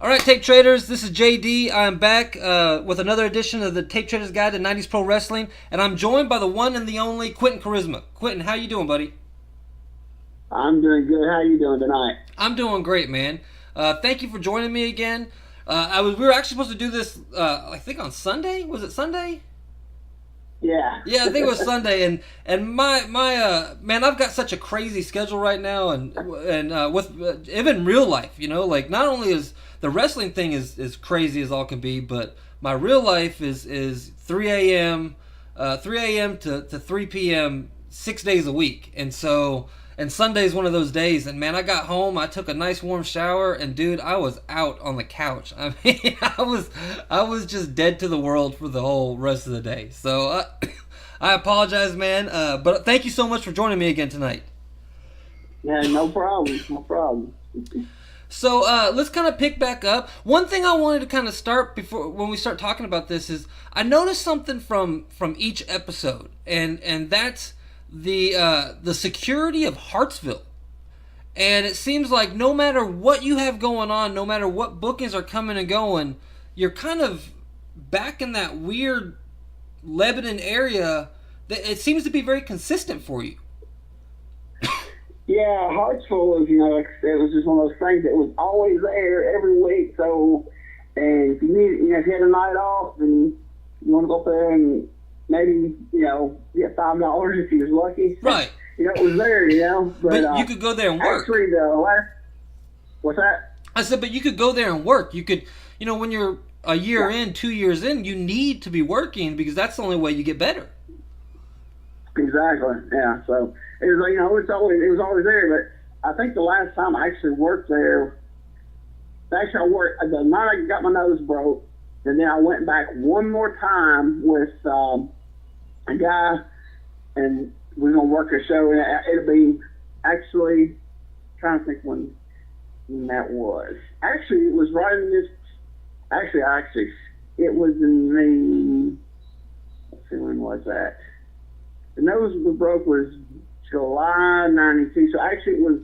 All right, Tape Traders, this is JD. I'm back with another edition of the Tape Traders Guide to 90s Pro Wrestling, and I'm joined by the one and the only Quinton Quarisma. Quinton, how you doing, buddy? I'm doing good. How you doing tonight? I'm doing great, man. Thank you for joining me again. We were actually supposed to do this, I think on Sunday. Was it Sunday? Yeah. Yeah, I think it was Sunday, and my man, I've got such a crazy schedule right now, and with even real life, you know, like not only is the wrestling thing is crazy as all can be, but my real life is 3 a.m. To 3 p.m. 6 days a week, and Sunday's one of those days. And man, I got home, I took a nice warm shower, and dude, I was out on the couch. I mean, I was just dead to the world for the whole rest of the day. So I apologize, man. But thank you so much for joining me again tonight. Yeah, no problem. No problem. So let's kind of pick back up. One thing I wanted to kind of start before when we start talking about this is I noticed something from each episode, and that's the security of Hartsville. And it seems like no matter what you have going on, no matter what bookings are coming and going, you're kind of back in that weird Lebanon area that it seems to be very consistent for you. Yeah, Hartsville was, it was just one of those things that was always there every week. So, and if you need, if you had a night off and you want to go up there and maybe, get $5 if you was lucky. Right. It was there, But you could go there and work. Actually, what's that? I said, but you could go there and work. You could, when you're a year in, 2 years in, you need to be working because that's the only way you get better. Exactly. Yeah. So it was, it was always there. But I think the last time I actually worked there, I worked the night I got my nose broke, and then I went back one more time with a guy, and we're gonna work a show. And it'll be actually trying to think when that was. Actually, it was right in this. Actually, it was in the. Let's see, when was that? The nose was broke was July '92. So actually, it was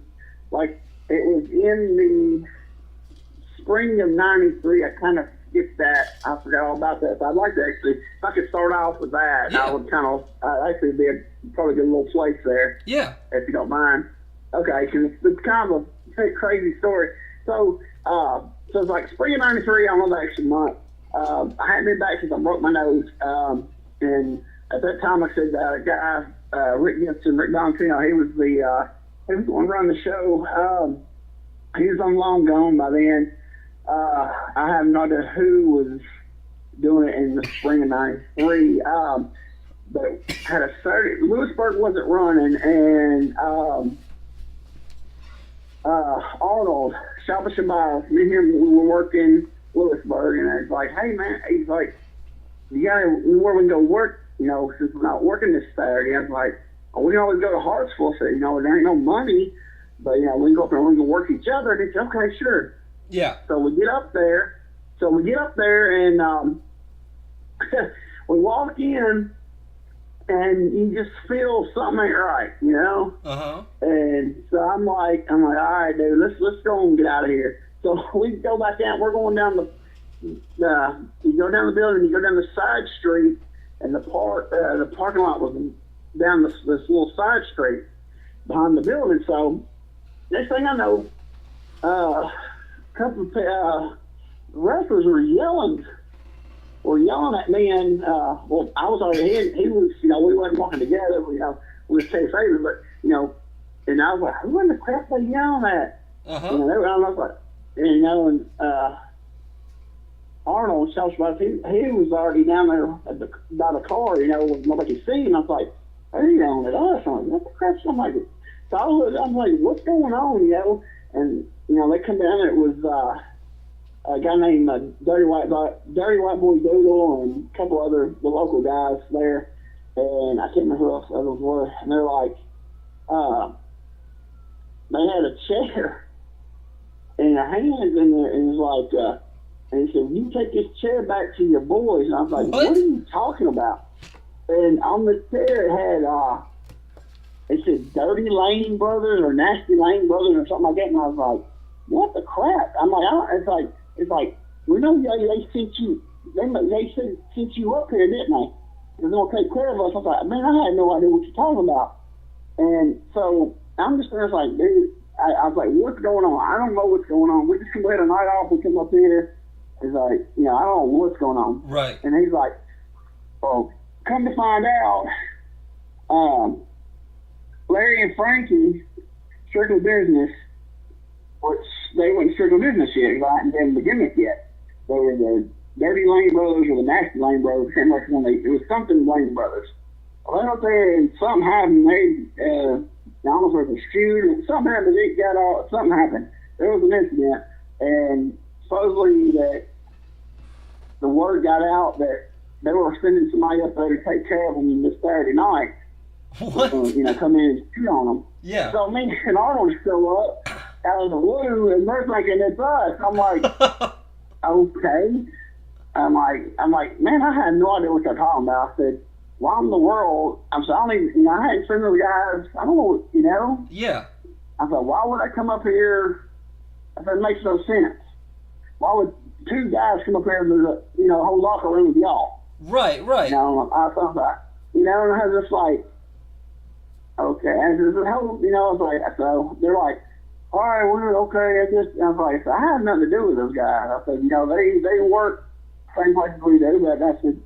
in the spring of '93. I kind of skipped that. I forgot all about that. So I'd like to actually, if I could start off with that, yeah. I would actually be probably get a little place there. Yeah. If you don't mind. Okay, because it's kind of a crazy story. So, it's like spring of '93. I don't know the actual month. I hadn't been back since I broke my nose. And at that time, like I said, the guy, Rick Valentino, he was the one running the show. He was on long gone by then. I have no idea who was doing it in the spring of '93. But had a Saturday, Lewisburg wasn't running, and Arnold, Shabba Shabbat, me and him, we were working Lewisburg, and I was like, hey man, he's like, where we can go work, since we're not working this Saturday. I was like, we can always go to Hartsville. So, there ain't no money, but, we can go up there and we can work each other. And he said, okay, sure. Yeah. So we get up there. And we walk in, and you just feel something ain't right, Uh-huh. And so I'm like, all right, dude, let's go and get out of here. So we go back down. We're going down you go down the building, you go down the side street, and the parking lot was down this little side street behind the building. So next thing I know, a couple of wrestlers were yelling at me, and I was already he was, we wasn't walking together, we were saying favors, but and I was like, who in the crap they yelling at? Uh-huh. I was like, and Arnold, he was already down there by the car, with nobody could see him. I was like, they're yelling at us. I'm like, what the crap's something like this? So I'm like, what's going on, And, they come down, and it was a guy named Dirty White Boy Doodle and a couple other the local guys there. And I can't remember who else others were. And they're like, they had a chair and a hand in there, and it was like, and he said, you take this chair back to your boys. And I was like, what are you talking about? And on the chair it had, it said Dirty Lane Brothers or Nasty Lane Brothers or something like that. And I was like, what the crap? I'm like, it's like, it's like, we know they sent you, they sent you up here, didn't they? They're going to take care of us. I was like, man, I had no idea what you're talking about. And so I'm just there, like, dude, I was like, what's going on? I don't know what's going on. We just come had a night off. We come up here. He's like, I don't know what's going on. Right. And he's like, well, come to find out, Larry and Frankie, Circle Business, which they weren't Circle Business yet, right? And didn't begin it yet. They were the Dirty Lane Brothers or the Nasty Lane Brothers. Can't remember when it was something Lane Brothers. Well, they went there and something happened. I don't know if it was a shoot or something happened. It got all, something happened. There was an incident, and supposedly that the word got out that they were sending somebody up there to take care of them this Saturday night. What? Come in and shoot on them. Yeah. So me and Arnold show up out of the blue, and they're thinking it's us. I'm like, okay. I'm like, man, I had no idea what they're talking about. I said, why in the world? I said, I don't even, I hadn't seen those guys. I don't know, Yeah. I said, why would I come up here? I said, it makes no sense. Why would two guys come up here and there's a, whole locker room with y'all? Right. I thought that, and I was just like, okay. And there's a whole, I was like, so they're like, all right, we're okay. I was like, so I have nothing to do with those guys. I said, they work same place as we do, but that's just,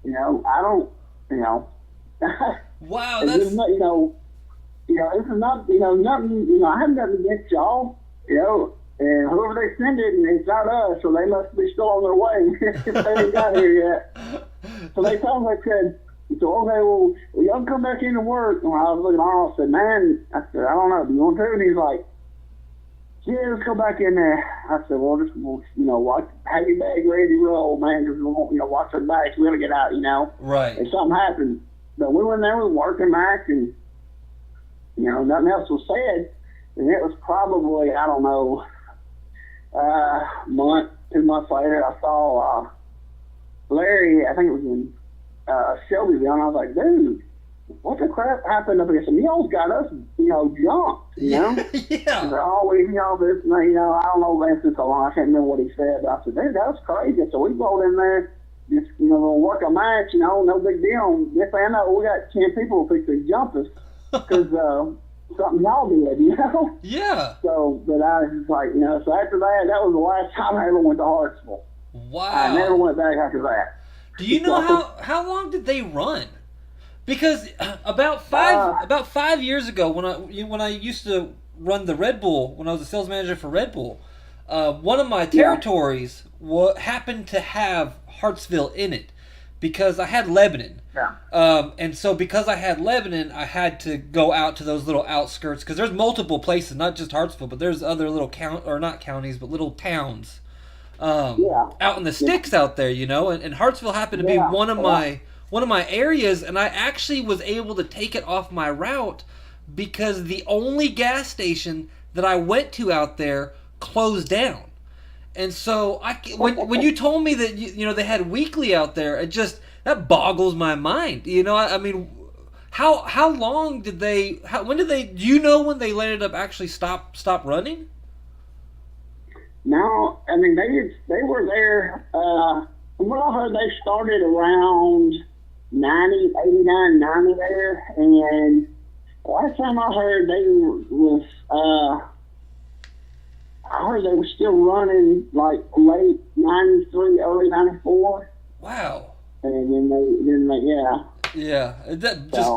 I don't, Wow, this that's is not, this is not, nothing, I have nothing against y'all, and whoever they send it, and it's not us, so they must be still on their way if they ain't got here yet. So they told me, okay, well, y'all come back in to work. And when I was looking at Arnold, I said, man, I don't know, do you want to? And he's like, yeah, let's go back in there. I said, well, just, watch, have your bag ready to roll, man, because we won't, watch our backs. We got to get out, right. If something happened. But we went there, we were working back, and, nothing else was said. And it was probably, I don't know, month, 2 months later, I saw Larry, I think it was in Shelbyville, and I was like, dude, what the crap happened up here? Some y'all's got us, jumped, Yeah. They're always, this, I don't know, man, since so long, I can't remember what he said, but I said, dude, that was crazy. So we rolled in there, just, work a match, no big deal. Next thing I know, we got 10 people who fixed to jump us because something y'all did, Yeah. So, but I was just like, so after that was the last time I ever went to Hartsville. Wow. I never went back after that. Do you know how long did they run? Because about 5 years ago, when I used to run the Red Bull, when I was a sales manager for Red Bull, one of my territories happened to have Hartsville in it because I had Lebanon. Yeah. And so because I had Lebanon, I had to go out to those little outskirts because there's multiple places, not just Hartsville, but there's other little not counties, but little towns out in the sticks out there, and Hartsville happened to be one of my areas, and I actually was able to take it off my route because the only gas station that I went to out there closed down. And so when you told me that they had weekly out there, that boggles my mind. I mean, how long did they? When did they? Do you know when they ended up actually stop running? No, I mean they were there. From what I heard, they started around 89, 90 there, and last time I heard I heard they were still running like late 93, early 94. Wow. And then they yeah. Yeah,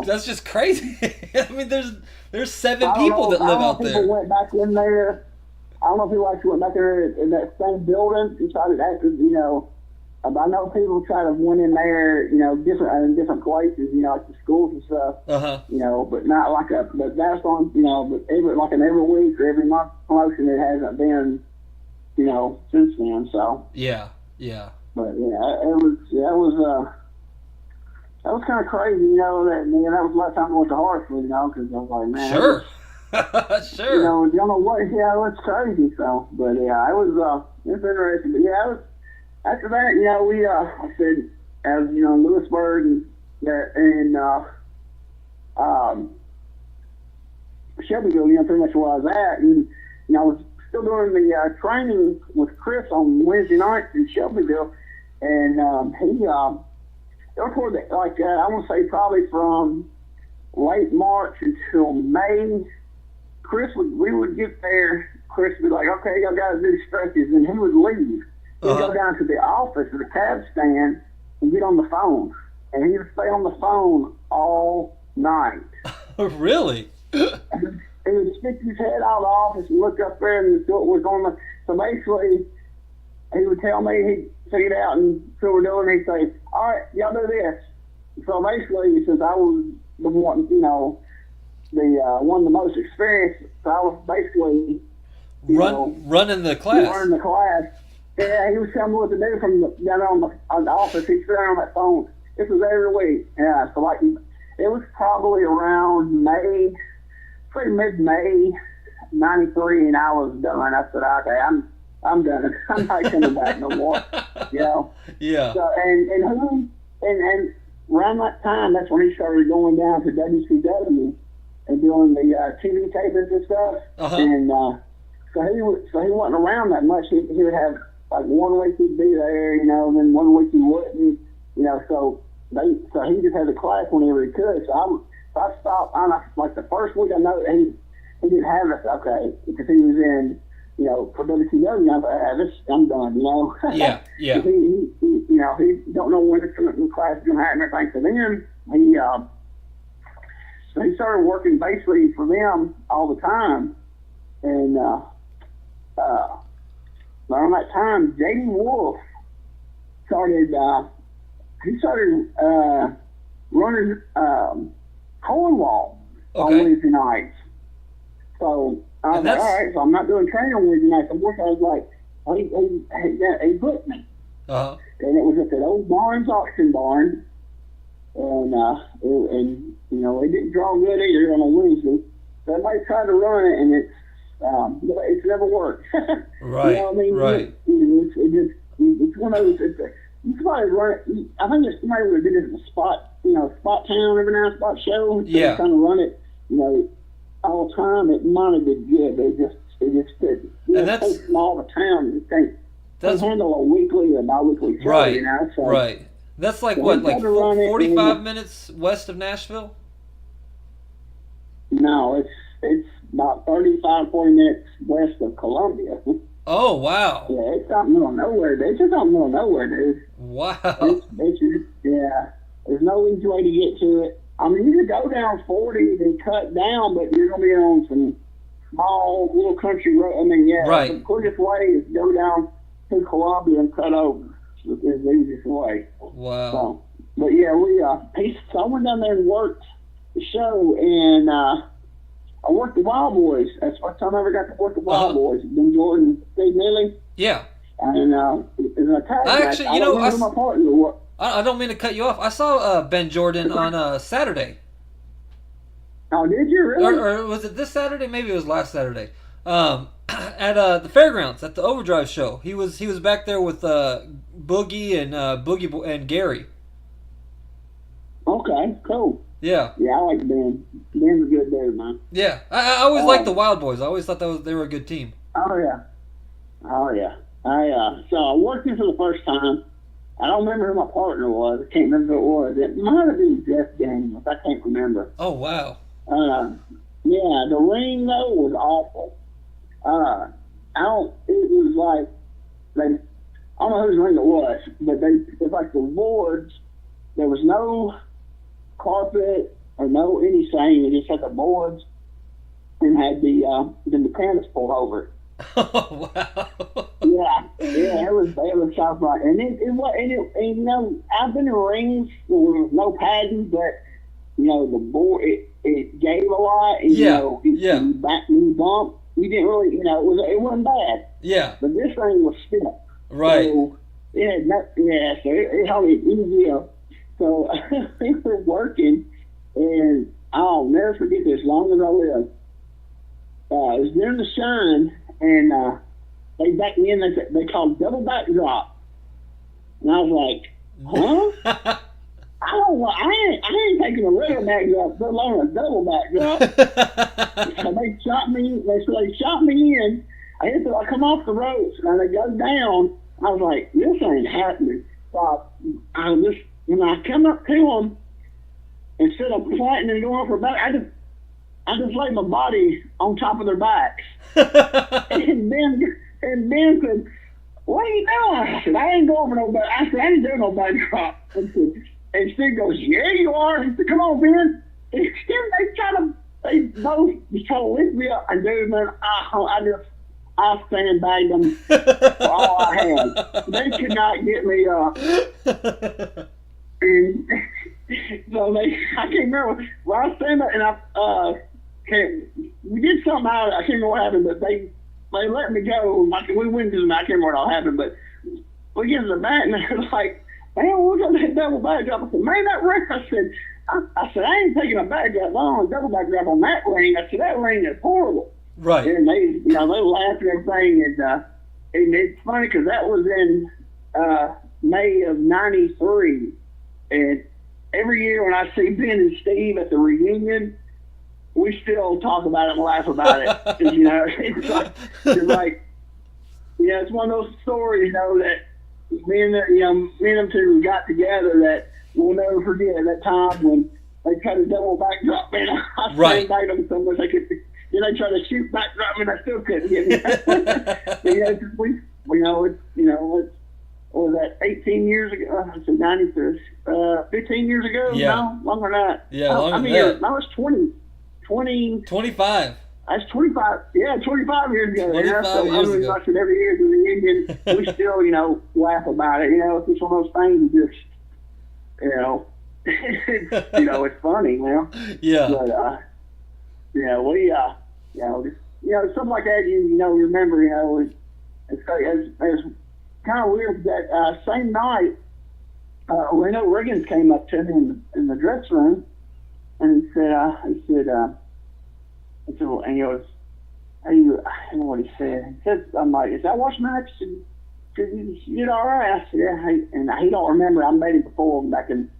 that's just crazy. I mean, there's 7 people that live out there. People went back in there. I don't know if people actually went back there in that same building and tried to act, I know people try to went in there, different places, like the schools and stuff. But not like but that's on, but every week or every month promotion, it hasn't been, since then. So yeah. But that was kind of crazy, that was the last time I went to Hartsville, because I was like, man. Sure. Sure. You don't know what, it's crazy. So, but yeah, it was interesting. But yeah, it was. After that, we, I said, as Lewisburg and Shelbyville, pretty much where I was at, and I was still doing the training with Chris on Wednesday nights in Shelbyville, and they're toward the, like I want to say probably from late March until May. We would get there. Chris would be like, okay, y'all got to do stretches, and he would leave. He'd go down to the office or the cab stand and get on the phone, and he would stay on the phone all night. Really? He would stick his head out of the office and look up there and see what was going on. So basically, he would tell me, he'd figure it out and see what we're doing. He'd say, all right, y'all do this. So basically, since I was the one, you know, the one of the most experienced, so I was basically running the class. Running the class. Yeah, he was telling me what to do from down on the office. He'd sit there on that phone. This was every week. Yeah, so like it was probably around May, pretty mid-May, '93, and I was done. I said, okay, I'm done. I'm not coming back no more. You know. Yeah. So and around that time, that's when he started going down to WCW and doing the TV tapings and stuff. And so he wasn't around that much. He would have like 1 week he'd be there, you know, and then 1 week he wouldn't, you know. So he just had a class whenever he could. So I stopped. Like the first week I know that he didn't have us, okay, because he was in, you know, for WCW. I was like, I'm done, you know. Yeah. he you know, he don't know when the class is going to happen or anything. So then he started working basically for them all the time. And around that time, J.D. Wolf started running Cornwall on Wednesday nights. So I was like, all right, so I'm not doing training on Wednesday nights. Of course, I was like, he booked me. And it was at that old Barnes auction barn. And you know, it didn't draw good either on a Wednesday. So everybody tried to run it, and it's never worked. Right. You know what I mean? Right. It's one of those. You somebody run it. I think it's somebody would have did it in a spot town every now and spot show. So yeah. Kind of run it, you know, all the time. It might have been good, but it just couldn't. And that's so small of a town. You can't handle a weekly or bi-weekly show. Right. You know. So, right. That's like what, like 45 minutes west of Nashville? No, it's about 35, 40 minutes west of Columbia. Oh, wow. Yeah, it's out in the middle of nowhere. It's just out in the middle of nowhere, dude. Wow. It's just, yeah. There's no easy way to get to it. I mean, you could go down 40 and cut down, but you're going to be on some small little country road. I mean, yeah. Right. The quickest way is go down to Columbia and cut over. It's the easiest way. Wow. So, but yeah, so I went down there and worked the show, and I worked the Wild Boys. That's the first time I ever got to work the Wild Boys. Ben Jordan, Steve Millie. Yeah. And in a tag match, actually, you know, my partner was. I don't mean to cut you off. I saw Ben Jordan on Saturday. Oh, did you really? Or was it this Saturday? Maybe it was last Saturday. At the fairgrounds at the Overdrive show. He was back there with Boogie and Gary. Okay, cool. Yeah. Yeah, I like Ben. Ben's a good dude, man. Yeah, I always liked the Wild Boys. I always thought they were a good team. Oh yeah. So I worked him for the first time. I don't remember who my partner was. I can't remember who it was. It might have been Jeff Daniels. I can't remember. Oh wow. Yeah, the ring though was awful. It was like I don't know whose ring it was, but it was like the boards. There was no carpet or no anything. It just had the boards and had the mechanics pulled over it. Oh wow. Yeah, it was soft like, and you know, I've been in rings where there was no padding, but you know the board it gave a lot. And, yeah, you know, you bump. You didn't really, you know, it wasn't bad. Yeah. But this thing was stiff. Right. So it held it easy. So we were working, and I'll never forget this as long as I live. It was during the shine, and they backed me in. They called double backdrop, and I was like, "Huh? I ain't taking a regular backdrop, let alone a double backdrop." So they shot me. They shot me in, I come off the ropes and I go down. I was like, this ain't happening. So when I come up to them, instead of fighting and going for back, I just laid my body on top of their backs. and Ben said, what are you doing? I said, I ain't going for no back. I said, I ain't doing no back drop. And Steve goes, yeah, you are. He said, come on, Ben. And they both try to lift me up. And dude, man, I sandbagged them for all I had. They could not get me up. And so I can't remember. Well, I was standing and we did something out of it. I can't remember what happened, but they let me go. We went to the match. I can't remember what all happened, but we get to the mat and they're like, man, we're going to that double back drop. I said, man, that ring. I said, I ain't taking a back drop. I don't double back drop on that ring. I said, that ring is horrible. Right. And they laughed and everything. And it's funny because that was in May of '93. And every year when I see Ben and Steve at the reunion, we still talk about it and laugh about it. It's like, it's one of those stories, that me and them two got together that we'll never forget. That time when they tried to double back drop me, and I sandbagged them so much they could. They tried to shoot back drop me, and I still couldn't get me. It's what was that, 18 years ago? I said 93, 15 years ago? Yeah. No, longer than that. Yeah, longer than that. I was 25. That's 25. Yeah, 25 years ago. 25 years ago. Watch it every year at the reunion. We still, laugh about it. It's just one of those things that just, it's funny, Yeah. But, something like that, remember, it's kind of weird that same night, Reno Riggins came up to me in the dressing room, and he said, and he goes, I don't know what he said. He said, I'm like, is that watch match? You did all right. I said, yeah. And he don't remember. I made it before back in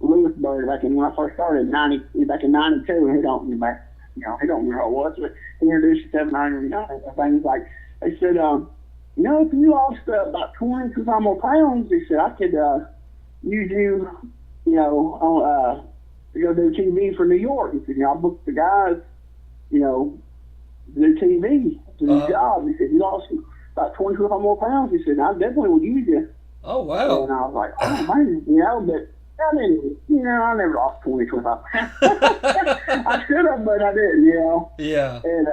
Lewisburg, when I first started back in '92, and he don't remember. He don't remember how it was. But he introduced himself and I remember. Things like they said, if you lost about 20 to more pounds, he said I could use you, to go do TV for New York. He said, I booked the guys, to do TV, to do jobs. He said, you lost about 20 to more pounds. He said, I definitely would use you. Oh, wow. And I was like, oh, man, but I didn't, I never lost 20, 25 pounds. I should have, but I didn't, Yeah. And,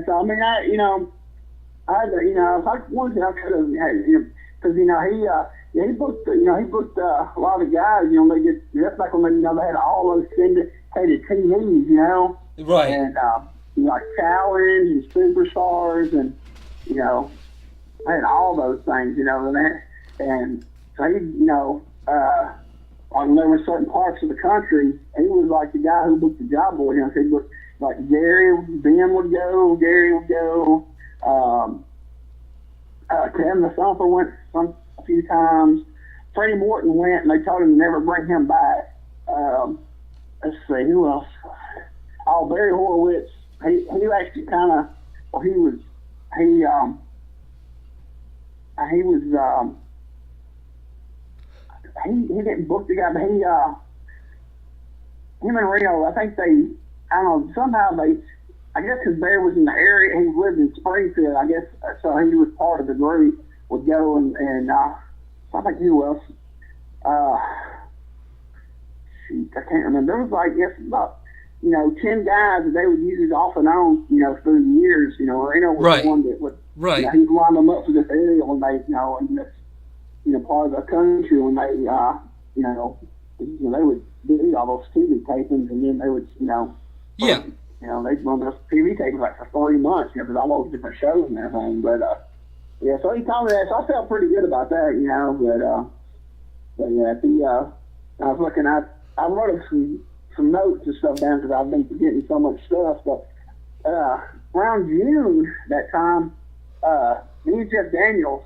so, I mean, I had to, if I wanted to, I could have, because, he booked, he booked a lot of guys, that's back when, they had all those syndicated TVs, Right. And, like Challenge and Superstars and, I had all those things, and so he, when there were certain parts of the country, he was like the guy who booked the job board. He booked, like Ben would go, Kevin the Thumper went a few times. Freddie Morton went, and they told him to never bring him back. Let's see, who else? Oh, Barry Horowitz. He actually kind of, he didn't book the guy, but him and Reno, I think somehow I guess because Barry was in the area, he lived in Springfield, I guess, so he was part of the group, would go and I think who else? I can't remember. There was about 10 guys that they would use off and on, through the years. Reno was the one that would, he'd line them up for this area when they, and that's, part of the country when they, they would do all those TV tapings, and then they would, they'd run those TV tapings like for 30 months, there's all those different shows and everything. But, so he told me that, so I felt pretty good about that, I was looking at, I wrote some notes and stuff down because I've been forgetting so much stuff, but around June that time, me and Jeff Daniels,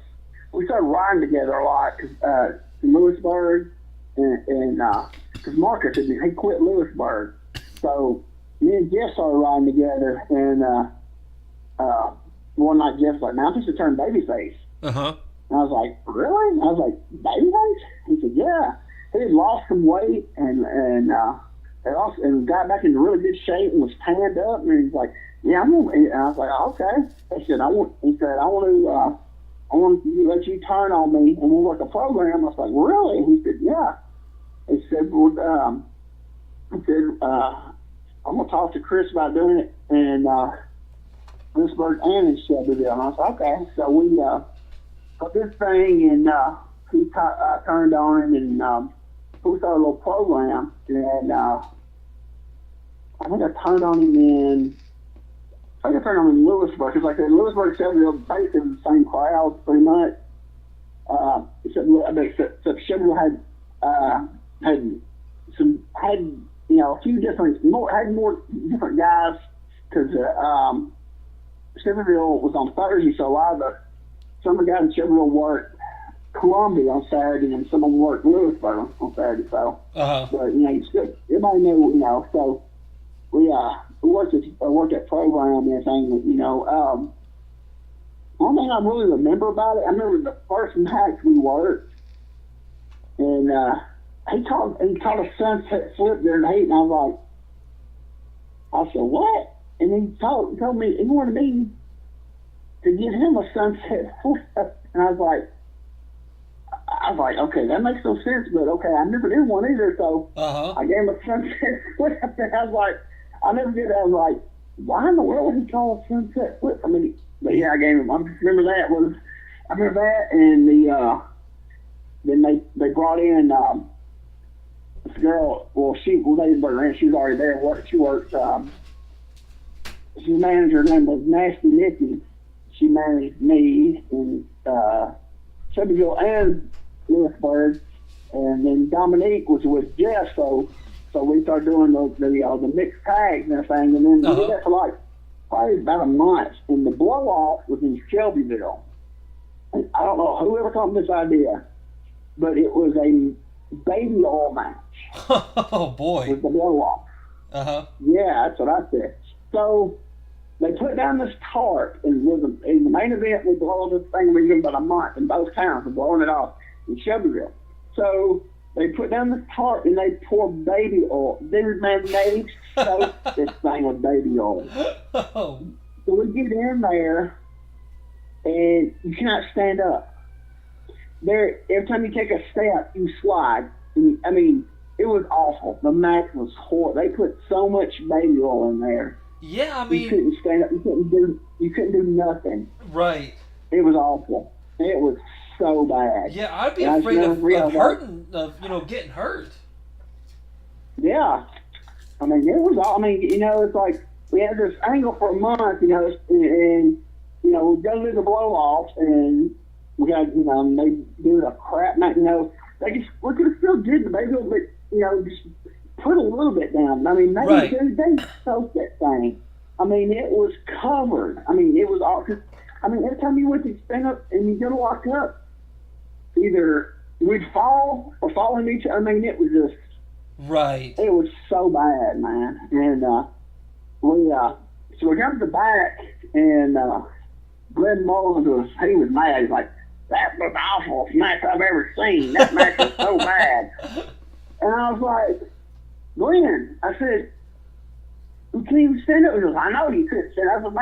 we started riding together a lot in Lewisburg, and because Marcus he quit Lewisburg, so me and Jeff started riding together, and one night Jeff was like, "Man, I'm just to turn babyface." Uh-huh. And I was like, "Really?" And I was like, "Babyface?" He said, "Yeah." He had lost some weight and got back into really good shape and was tanned up. And he's like, "Yeah, I'm gonna." And I was like, "Okay." He said, "I want to let you turn on me and we'll work a program." I was like, "Really?" And he said, "Yeah." He said, "Well, I'm gonna talk to Chris about doing it in Lewisburg and in Shelbyville." And I was like, "Okay." So we put this thing and he turned on him and we started a little program. And I think I turned on him in Lewisburg. Because like I said, Lewisburg and Shelbyville basically the same crowd pretty much. Except Shelbyville had a few different more different guys because Shelbyville was on Thursday, so some of the guys in Shelbyville worked Columbia on Saturday, and some of them worked Lewisburg on Saturday. So, but you still everybody knew, so we worked that program and everything. One thing I really remember about it, I remember the first match we worked, and he taught a sunset flip there in Heat, and I said, "What?" And he told me he wanted me to give him a sunset flip, and I was like, "Okay, that makes no sense, but okay, I never did one either." So I gave him a sunset flip, and I was like, I never did that. I was like, why in the world would he call a sunset flip? I mean, but yeah, I gave him. I remember that, and then they brought in this girl. Well, they didn't bring her in. She was already there. She worked. She manager. Her name was Nasty Nikki. She managed me in Shelbyville and Lewisburg, and then Dominique was with Jeff. So we started doing the mixed tags and everything, and then we did that for like probably about a month. And the blow off was in Shelbyville. And I don't know whoever come up with this idea, but it was a baby oil match. Oh boy! With the blow off. Yeah, that's what I said. So they put down this tarp, and in the main event, we blow this thing. We did about a month in both towns, and blowing it off in Shelbyville. So they put down this tarp and they pour baby oil. Dude, man, they soaked this thing with baby oil. So we get in there, and you cannot stand up. Every time you take a step, you slide. And, I mean, it was awful. The match was horrible. They put so much baby oil in there. Yeah, I mean, you couldn't stand up. You couldn't do nothing. Right. It was awful. It was so bad. Yeah, I'd be afraid of hurting, getting hurt. Yeah. I mean, it was all, it's like we had this angle for a month, and we go to the blow offs, and we got, they do a crap night, we could have still did the baby, but, just put a little bit down. I mean, they soaked that thing. I mean, it was covered. I mean, it was all, every time you went to stand up and you go to walk up, either we'd fall or fall into each other. I mean, it was just... Right. It was so bad, man. And so we got to the back, and Glenn Mullins he was mad. He's like, "That was the awful match I've ever seen. That match was so bad." And I was like, "Glenn," I said, "you can't even stand up." He goes, "I know you couldn't stand up."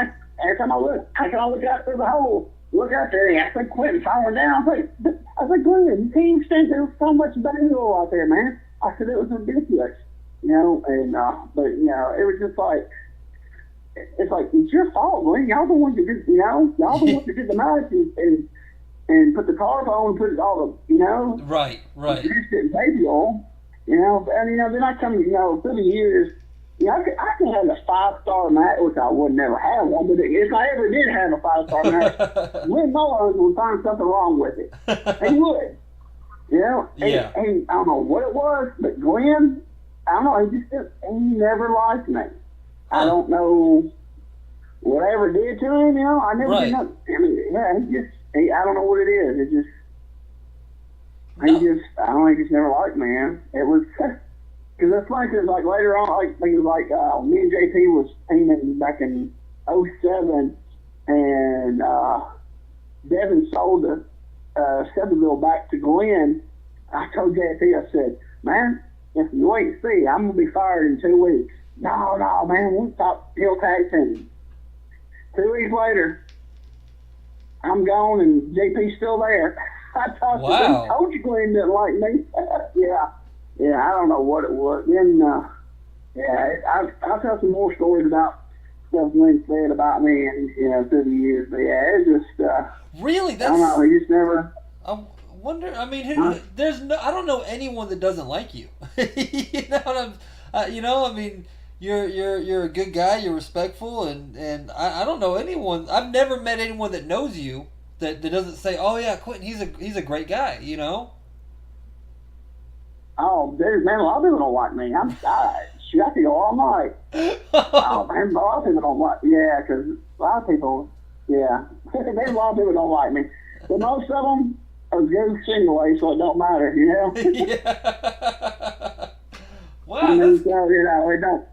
Every time I look out through the hole, look out there, and I think Quinton falling down. I was like, "Glenn, you can't even stand there. There was so much baby oil out there, man." I said, "It was ridiculous," but it was just like, it's like, it's your fault, Glenn. Y'all the ones that did, y'all the ones that did the match and put the tarp on and put it all the, Right. Baby oil, and then I come, through the years, I could have a 5-star match, which I would never have one, but if I ever did have a 5-star match, Glenn Mullins would find something wrong with it. He would. Yeah. And I don't know what it was, but Glenn, I don't know, he never liked me. I don't know what I ever did to him, I never did nothing. I mean, I don't know what it is. I don't think he's never liked me, man. It was, because it's like later on, me and JP was teaming back in '07, and Devin sold the Shelbyville back to Glenn. I told JP, I said, man, if you wait and see, I'm going to be fired in 2 weeks. No, man, we'll stop Hill Tag Team. 2 weeks later, I'm gone and JP's still there. I told you Glenn didn't like me. yeah, I don't know what it was. Then, I'll tell some more stories about stuff Glenn said about me and, through the years. But yeah, it's just, really? That's, I don't know, he just never. I wonder, I mean, I don't know anyone that doesn't like you. You know what I mean, you're a good guy, you're respectful, and I don't know anyone, I've never met anyone that knows you that doesn't say, oh yeah, Quinton, he's a great guy, you know? Oh, dude, man, a lot of people don't like me. I can go all night. Oh, man, a lot of people don't like, because a lot of people, there's a lot of people don't like me. But most of them are goofs anyway, so it don't matter, you know? Yeah. Wow. I mean, it don't.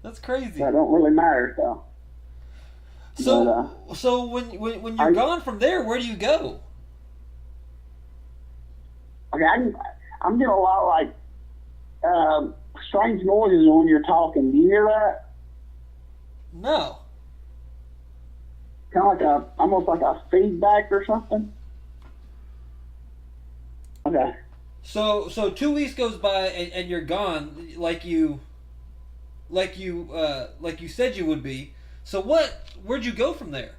That's crazy. That don't really matter, so. So when you're gone from there, where do you go? Okay, I'm getting a lot of like strange noises when you're talking. Do you hear that? No. Kind of like almost like a feedback or something. Okay. So 2 weeks goes by and you're gone, like you said you would be. So where'd you go from there?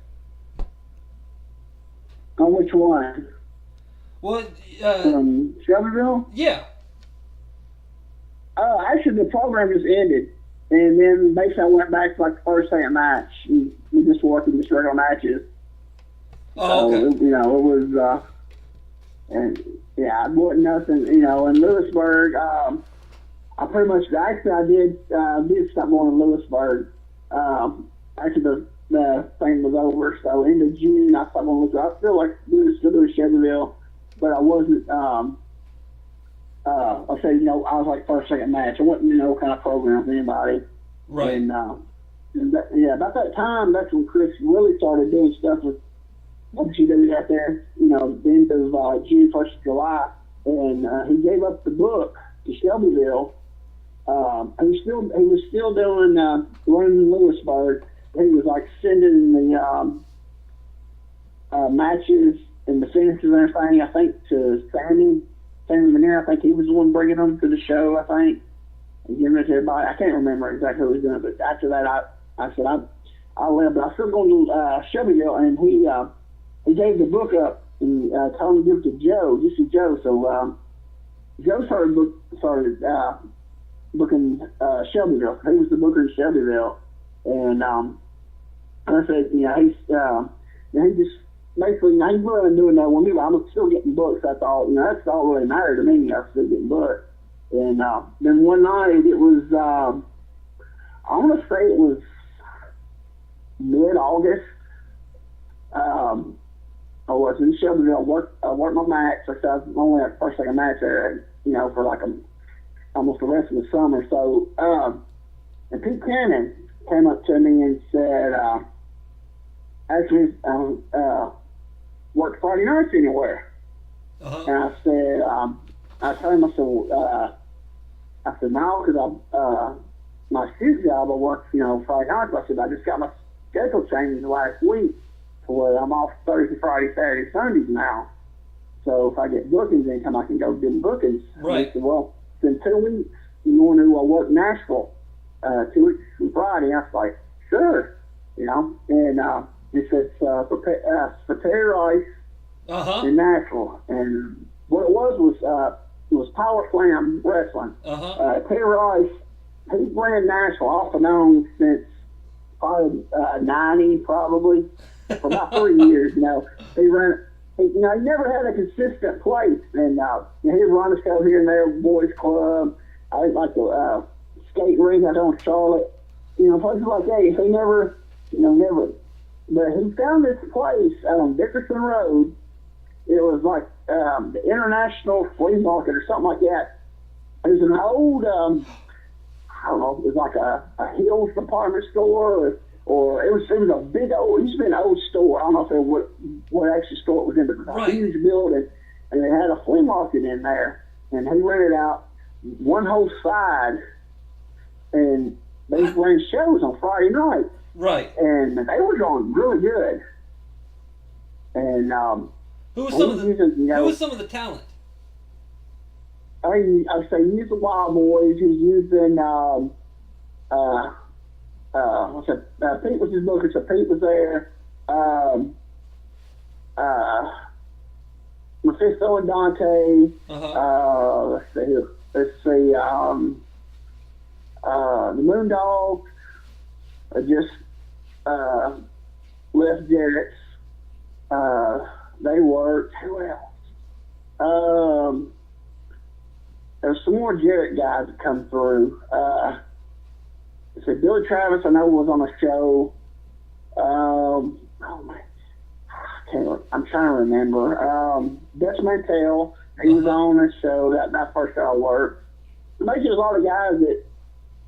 On which one? Well, from Shelbyville? Yeah. Actually, the program just ended, and then basically I went back to like the first day of match. And we just working just regular matches. Oh, okay. So, it was, and yeah, it wasn't nothing. In Lewisburg, I pretty much actually I did stop going to Lewisburg. Actually, the thing was over, so end of June I stopped going to Lewisburg. I still like still doing Shelbyville, but I wasn't. I said, I was like first, second match. I wasn't, kind of program with anybody. Right. And about that time, that's when Chris really started doing stuff with what she did out there. The end of June, 1st of July, and he gave up the book to Shelbyville. He was still doing running in Lewisburg. He was like sending the matches and the finishes and everything, I think, to Sammy Manera. I think he was the one bringing them to the show, I think, and giving it to everybody. I can't remember exactly who was doing it, but after that, I said I left, but I still going to Shelbyville, and he gave the book up and told me to give it to Joe, just to Joe. So Joe started booking Shelbyville. He was the booker in Shelbyville, and I said, he just basically, he wasn't doing that one. I'm still getting booked. That's all. That's all really mattered to me. I was still getting booked. And then one night it was, I want to say it was mid-August. I was in Shelbyville. I worked my match. Like I was only at first second match there, for like almost the rest of the summer. So, and Pete Cannon came up to me and said, actually, work Friday nights anywhere. Uh-huh. And I said, I told him, I said, no, because my shoot job, I work, Friday nights. I said, I just got my schedule changed last week to where I'm off Thursday, Friday, Saturday, Sundays now. So if I get bookings anytime, I can go do bookings. Right. He said, well, it's in 2 weeks. You want to work Nashville 2 weeks from Friday? I was like, sure. And he said, for Terry Rice in Nashville. And what it was Power Slam Wrestling. Terry Rice, he ran Nashville off and on since probably 90, probably, for about 3 years. He ran. He never had a consistent place, and he'd run a show here and there, boys club. I think like the skate ring out on Charlotte, places like that. He never. But he found this place on Dickerson Road. It was like the International Flea Market or something like that. It was an old, I don't know, it was like a Hills department store or it was a big old. It used to be an old store. I don't know if it what actual store it was in, but it was a huge building, and they had a flea market in there, and he rented out one whole side, and they ran shows on Friday night. Right. And they were going really good. And who was some of the talent? I say he used the Wild Boys. He's using Pete was his booker, so Pete was there. Mephisto and Dante. Let's see. The Moondogs just left Jarrett's. They worked. Who else? There's some more Jarrett guys that come through. So Billy Travis, I know, was on a show. Oh man, I'm trying to remember. Dutch Mantel, he was on this show. That first show I worked. Basically, a lot of guys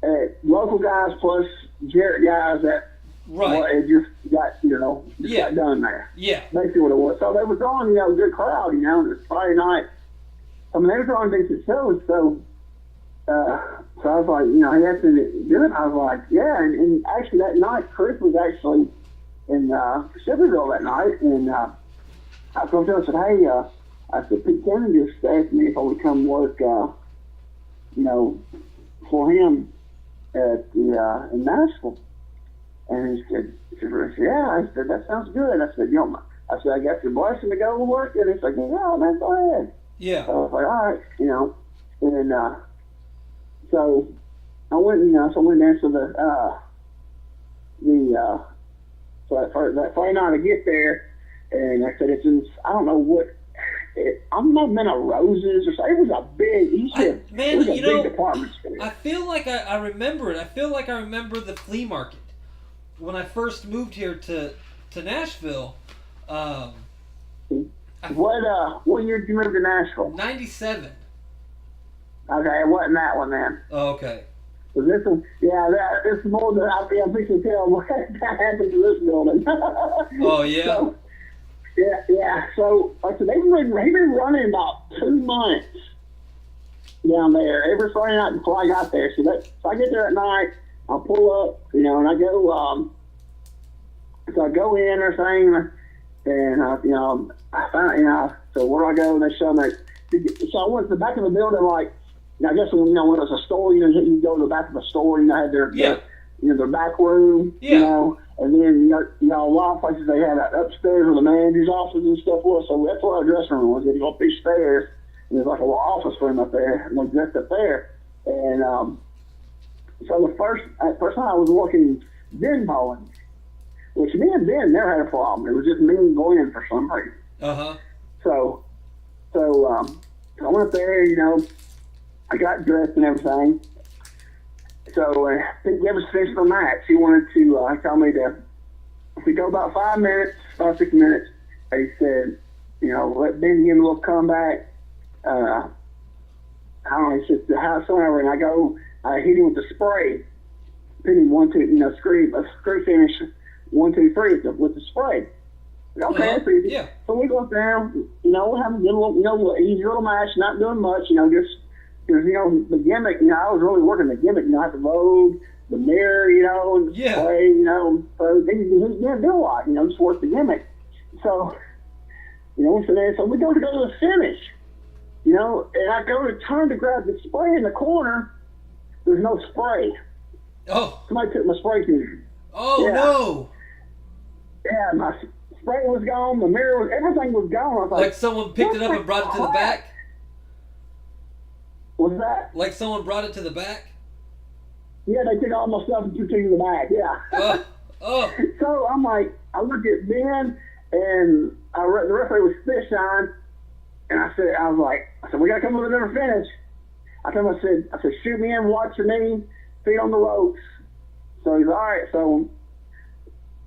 that local guys plus Jarrett guys that it just got got done there. Yeah, basically what it was. So they were drawing a good crowd. It was Friday night. I mean, they were drawing decent shows. So I was like, he had to do it. I was like, yeah. And actually that night, Chris was actually in Pacificville that night, and I told him, I said, hey, I said, Pete Cannon just asked me if I would come work, for him at in Nashville. And he said, yeah. I said, that sounds good. I said, I said, I got your blessing to go to work. And he's like, yeah, man, go ahead. Yeah. So I was like, all right, and so I went, so I went down to that Friday night I get there, and I said, it's in, I don't know what, I'm not meant of Roses or something. It was a big, big department store. I feel like I remember it. I feel like I remember the flea market when I first moved here to Nashville. What year did you move to Nashville? 97. Okay, it wasn't that one then. Oh, okay. So this one, this is more than I'm fixing to tell what happened to this building. Oh, yeah? So, yeah. So, like I said, he's been running about 2 months down there every Friday night before I got there. So I get there at night, I'll pull up, and I go, so I go in or something, and, I found, so where I go, and they show me, so I went to the back of the building, like, I guess when it was a store, you go to the back of the store, had their back room, and then, a lot of places they had upstairs where the manager's office and stuff was, so that's where our dressing room was. You go up these stairs, and there's like a little office room up there, and we dressed up there, and, so the first time I was working bin bowling, which me and Ben never had a problem. It was just me and Glenn for some reason. Uh-huh. So I went up there, I got dressed and everything. So I think Gave us finished the match. He wanted to tell me to, if we go about 5 minutes, 6 minutes, he said, let Ben give him a little comeback. I don't know, he said, the house whatever, and I hit him with the spray. Hit him 1, 2, screw finish 1, 2, 3 with the spray. Okay, that's easy. Yeah. So we go up there, we're having a good little, easy little match, not doing much, just, because, the gimmick, I was really working the gimmick, I had the load, the mirror, and the spray, so he didn't do a lot, just work the gimmick. So, so we go to the finish, and I go to turn to grab the spray in the corner, there's no spray. Oh. Somebody took my spray can. Oh, no. Yeah, my spray was gone, the mirror everything was gone. I was like someone picked it up and brought it to the back? What's that? Like someone brought it to the back? Yeah, they took all my stuff and took it to the back, yeah. So I'm like, I look at Ben, and the referee was fisheye, and I said, we got to come with another finish. I said, shoot me in, watch your knee, feet on the ropes. So he's all right. So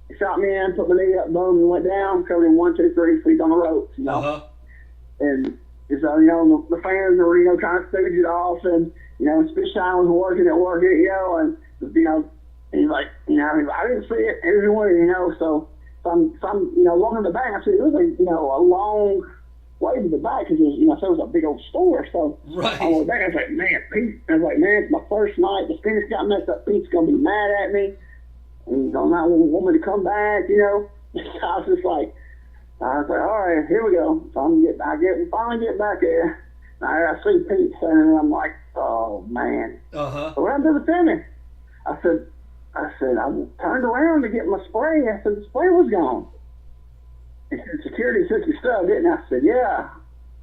he shot me in, put my knee up, boom, and went down, covered him 1, 2, 3, feet on the ropes, Uh-huh. And so, the fans were, trying to stooge it off, and, Spishine was working, and, he's like, I didn't see it everywhere, so I'm along in the back. I said, it was a long way to the back because so it was a big old store. So right. on the back, I was like, man, Pete. I was like, man, it's my first night. The finish got messed up. Pete's gonna be mad at me, and he's gonna not want me to come back. So I was just like, all right, here we go. So I finally get back there. I see Pete standing there. I'm like, oh man. So what happened to the finish? I said, I turned around to get my spray. I said, the spray was gone. He said, security took your stuff, didn't I? I said, yeah.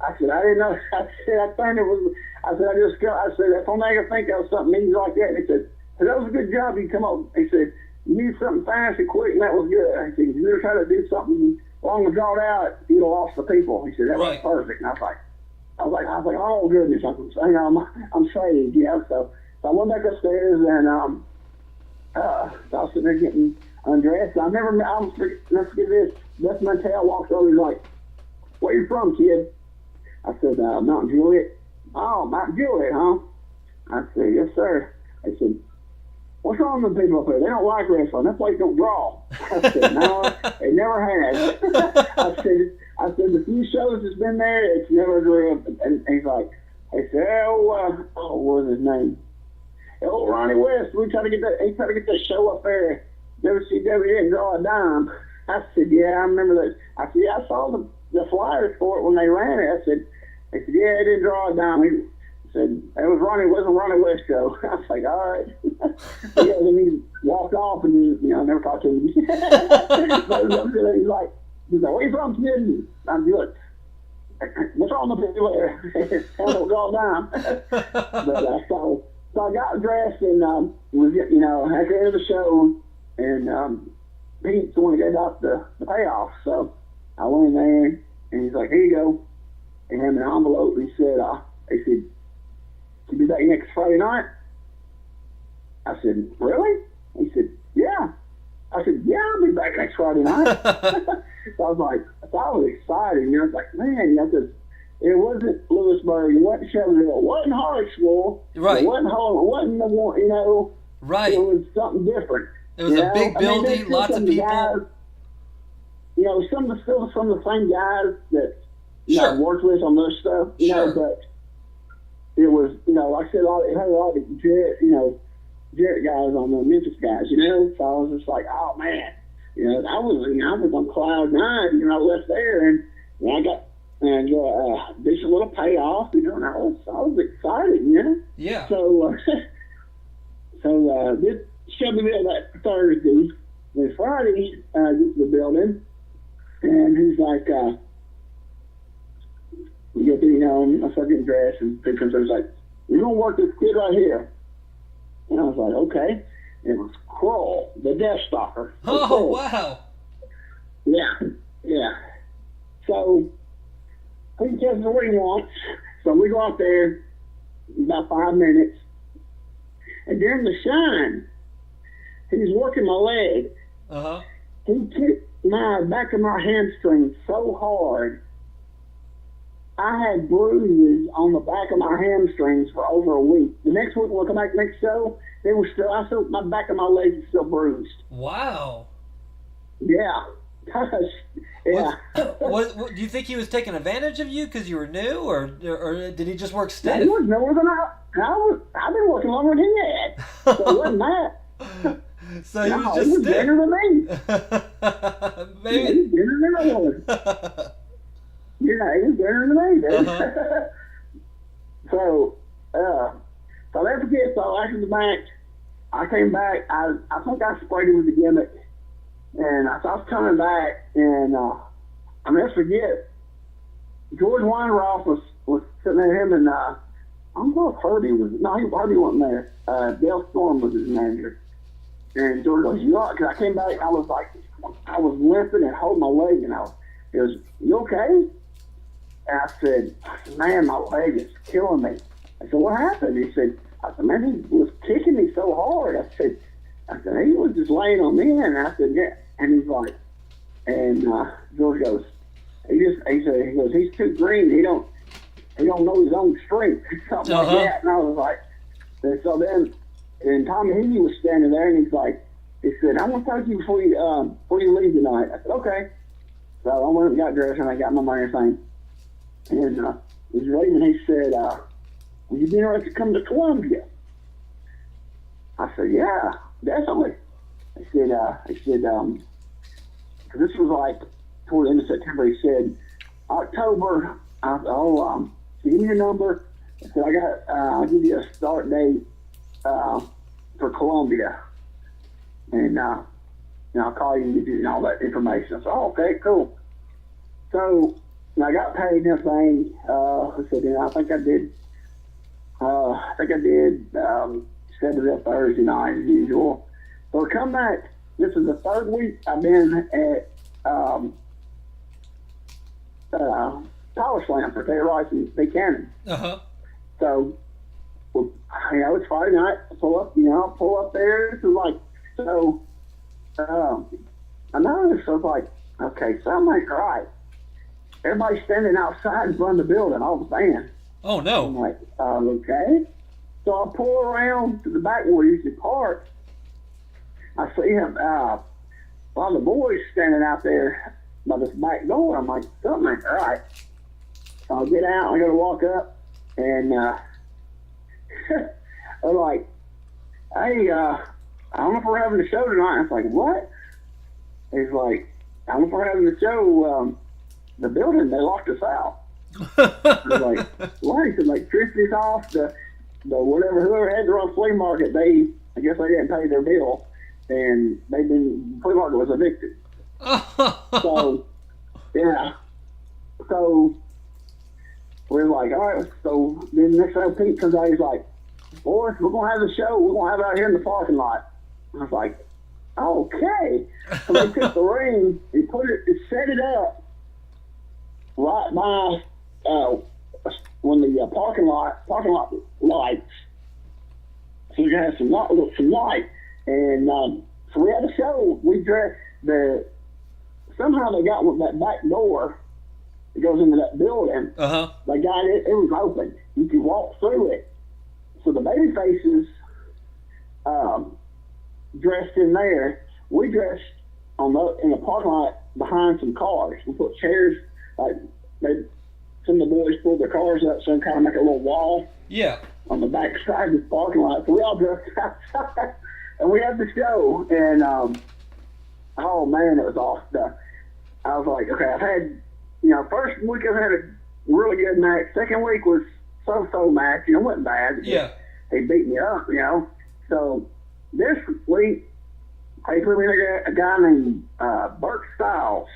I said, I didn't know. I said, I think it was, I said, that's only I can think of something easy like that. And he said, that was a good job. You come up. He said, you did something fast and quick, and that was good. He said, if you ever try to do something long and drawn out, you'd have lost the people. He said, that was perfect. And I was like, oh goodness, I'm saved, So I went back upstairs and so I was sitting there getting undressed. Let's forget this. Beth Mantel walks over. He's like, "Where you from, kid?" I said, "Mount Juliet." "Oh, Mount Juliet, huh?" I said, "Yes, sir." I said, "What's wrong with people up there? They don't like wrestling. That place don't draw." I said, "No, it never has." I said, "The few shows that's been there, it's never grew." And he's like, what was his name? Old Ronnie West. He tried to get that show up there. WCW didn't draw a dime. I said, "Yeah, I remember that." I said, "Yeah, I saw the flyers for it when they ran it." I said, "Yeah, it didn't draw a dime." He said, "It wasn't Ronnie West show." I was like, "All right." Yeah, then he walked off and never talked to him. But he's like, "Where you from, kid?" I'm good. "What's wrong with people there?" Don't draw a dime. But so I got dressed and was at the end of the show, and Pete's the one that gave out the payoff. So I went in there and he's like, "Here you go." And he had an envelope. And he said, "You be back next Friday night?" I said, "Really?" He said, "Yeah." I said, "Yeah, I'll be back next Friday night." So I was excited. I was like, man, because it wasn't Lewisburg, it wasn't Shelbyville, it wasn't Hartsville, right? It wasn't the one, right? It was something different. It was a big building, lots of people. Guys, some of the same guys that sure. I worked with on those stuff, sure. But it was, like I said, it had a lot of Jarrett guys on the Memphis guys, So I was just like, oh man, I was on cloud nine. I left there and I got this little payoff, and I was excited, Yeah. So did Shelbyville that Thursday. Then Friday, I get to the building, and he's like, we get to, I start getting dressed, and he comes over and he's like, "You're gonna work this kid right here." And I was like, "Okay." And it was Kroll, the Death Stalker. Oh, Kroll. wow. Yeah. So he tells me what he wants. So we go out there about 5 minutes. And during the shine, he's working my leg. He kicked my back of my hamstring so hard, I had bruises on the back of my hamstrings for over a week. The next week, when I come back next show, my back of my legs is still bruised. Wow. Yeah. Yeah. Do you think he was taking advantage of you because you were new, or did he just work stiff? He was newer than I've been working longer than he had. So it wasn't that. So he was just stiff. Bigger than me. Maybe. Yeah, he's bigger than I was. Yeah, he was bigger than me, dude. So I'll never forget. So after the match, I came back. I think I sprayed him with the gimmick. And I was coming back, and I'll never forget, George Weinroth was sitting there, him and I don't know if Herbie wasn't there. Dale Storm was his manager. And George goes, "You all," because I came back, I was limping and holding my leg, and he goes, "You okay?" And I said, "Man, my leg is killing me." I said, "What happened?" He said, "Man, he was kicking me so hard." I said, "He was just laying on me," and I said, "Yeah." And he's like, and George goes, he goes, "He's too green. He don't know his own strength." Something like that. And I was like, and so then And Tommy Heaney was standing there, and he said, "I want to talk to you before you leave tonight." I said, "Okay." So I went and got dressed, and I got my money and everything. And he was leaving. He said, "Would you be interested to come to Columbia?" I said, "Yeah, definitely." He said, because this was like toward the end of September. He said, "October." I said, "Oh, give me your number." I said, I'll give you a start date for Columbia, and I'll call you and give you all that information." I said, "Oh, okay, cool." So I got paid and everything. I said, I think I did. Set it up Thursday night as usual. So I come back. This is the third week I've been at Power Slam for Taylor Rice and Big Cannon. So, it's Friday night. I pull up there. This is like, so, I noticed, I was like, okay, something ain't right. Everybody's standing outside in front of the building, all the fans. Oh, no. I'm like, okay. So I pull around to the back where we usually park. I see him, one of the boys standing out there by this back door. I'm like, something ain't right. So I get out, I go to walk up, and I'm like, "Hey, I don't know if we're having a show tonight." I was like, "What?" He's like, "I don't know if we're having a show. The building, they locked us out." I was like, "What?" He said, "Electricity's off. The whoever had to run flea market, I guess they didn't pay their bill, and flea market was evicted." So, yeah. So we're like, all right. So then next time Pete comes out, he's like, "Boys, we're gonna have the show. We're gonna have it out here in the parking lot." I was like, "Okay." So they took the ring and set it up right by when the parking lot lights. So you have some light, and so we had a show. We dressed somehow they got that back door that goes into that building. They got it. It was open. You could walk through it. So the baby faces dressed in there. We dressed in the parking lot behind some cars. We put chairs. Some of the boys pulled their cars up, so kind of make a little wall. Yeah. On the back side of the parking lot. So we all dressed outside, and we had the show. And oh man, it was awesome. I was like, okay, I've had, first week I've had a really good match. Second week was so match. It wasn't bad. Yeah. He beat me up, So this week, they put me a guy named Bert Stiles,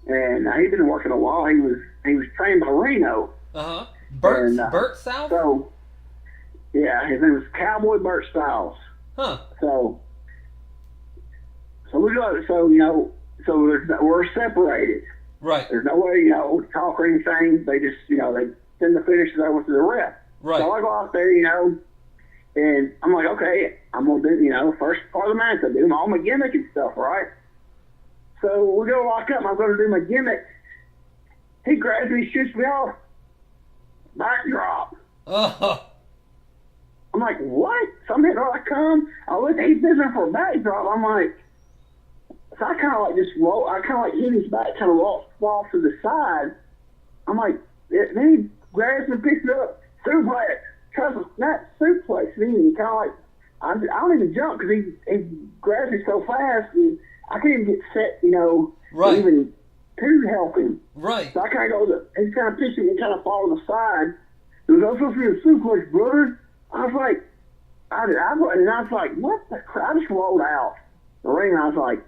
and he'd been working a while. He was trained by Reno. Bert Stiles? So, yeah, his name was Cowboy Bert Stiles. So we go. We're separated. Right. There's no way, to talk or anything. They just, they send the finishes over to the ref. Right. So I go out there, and I'm like, okay, I'm gonna do, first part of the match, I do all my gimmick and stuff, right? So we go lock up. I'm going to do my gimmick. He grabs me, shoots me off. Backdrop. I'm like, what? Something I come. I look, he's business for a backdrop. I'm like, so I kind of like just roll. I kind of like hit his back, kind of roll off to the side. I'm like, then he grabs and picks it up, suplex. Not suplex. Then he kind of like, I don't even jump because he grabs me so fast, and I can't even get set, right. Even to help him. Right. So I kind of go, he's kind of pitching and kind of fall to the side. It was also supposed to be a suplex, brother. I was like, I was like, what the crap? I just rolled out the ring, and I was like,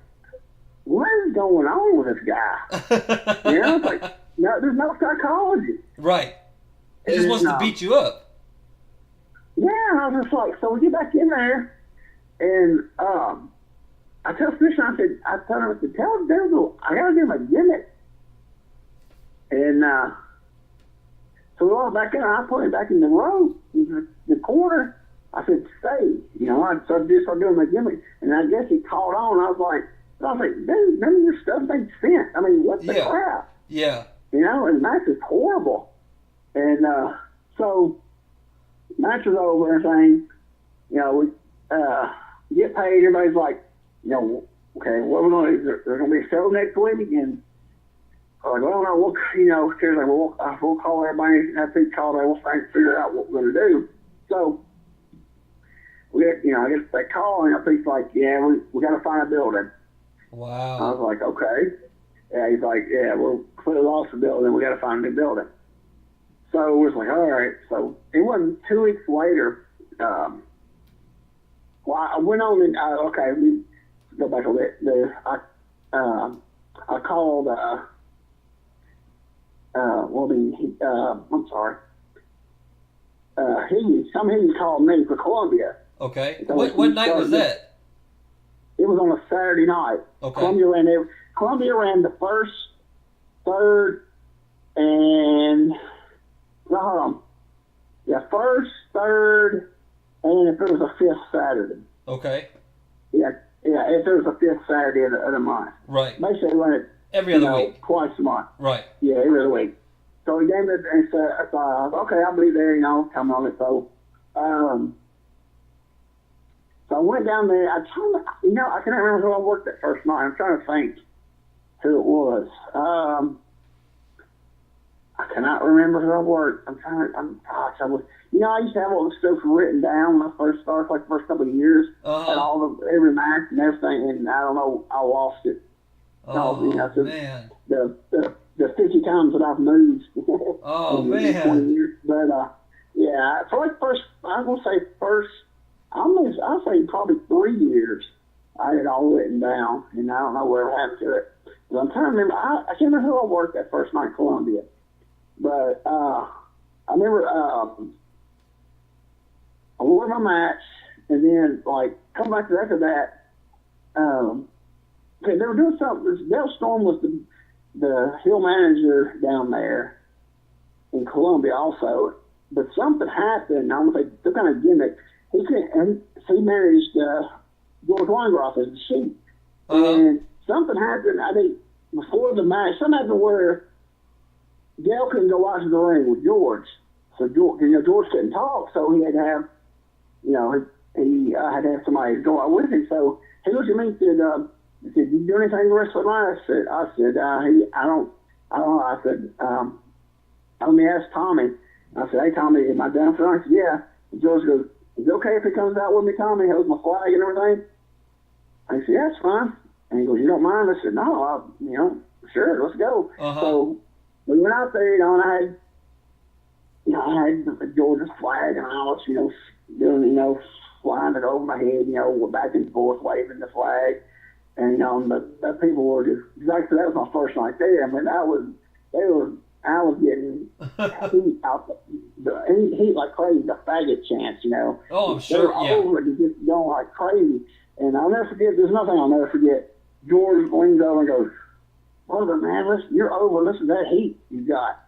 what is going on with this guy? It's like, no, there's no psychology. Right. He just wants to beat you up. Yeah, and I was just like, so we get back in there, and I tell Fish, I told him, tell the devil, I gotta do my gimmick. And so we walked back in, and I put him back in the row, in the corner. I said, stay. I started doing my gimmick, and I guess he caught on. I was like, dude, none of your stuff makes sense. I mean, what the crap? Yeah. And the match is horrible. And so, match was over and everything. you know, we get paid. Everybody's like, you know, okay, what we're going to do? There's going to be a show next week, and I'm like, well, no, we'll, you know, seriously, we'll call everybody. After each call, we'll figure out what we're going to do. So we get, you know, I get that call, and he's like, yeah, we got to find a building. Wow. I was like, okay. Yeah, he's like, yeah, we're clearly lost the building. We got to find a new building. So we was like, all right. So it wasn't 2 weeks later. Well, I went on and okay, we go back a bit. I called. I'm sorry. He called me for Columbia. Okay. What night was that? It was on a Saturday night. Okay. Columbia ran the first, third, and first, third, and if it was a fifth Saturday. Okay. Yeah, if there was a fifth Saturday of the month. Right. Basically run it every other week. Twice a month. Right. Yeah, every other week. So he gave me and said, okay, I'll be there, come on it. So I went down there. I cannot remember who I worked that first night. I'm trying to think who it was. I cannot remember who I worked. I used to have all the stuff written down when I first started, like the first couple of years, and every match and everything, and I don't know, I lost it. Man. The 50 times that I've moved. Oh, in man. 20 years. But, for like I'll say probably 3 years, I had it all written down, and I don't know where it happened to it. But I'm trying to remember, I can't remember who I worked that first night in Columbia. But I remember I wore my match, and then, come back to after that, okay, they were doing something. Dale Storm was the hill manager down there in Columbia also. But something happened. I don't know if they took on a gimmick. He managed George Weingroff as the Sheik. And something happened, I think, before the match. Something happened where Dale couldn't go out to the ring with George. So George couldn't talk, so he had to have, he had to have somebody go out with him. So he looked at me and said, "You do anything the rest of the night?" I said, I don't know. I said, let me ask Tommy. I said, "Hey, Tommy, am I done for the night?" He said, "Yeah." And George goes, "Is it okay if he comes out with me, Tommy? Holds my flag and everything?" I said, "Yeah, it's fine." And he goes, "You don't mind?" I said, "No, sure, let's go." So we went out there, and I had George's flag, and I was, doing, flying it over my head, back and forth, waving the flag. And, the people were just, exactly, that was my first night there. I mean, I was getting heat out heat like crazy, the faggot chants, Oh, I'm sure, they were all over it, just going like crazy. And I'll never forget, there's nothing I'll never forget. George leans over and goes, "Brother, man, listen, you're over. Listen to that heat you got."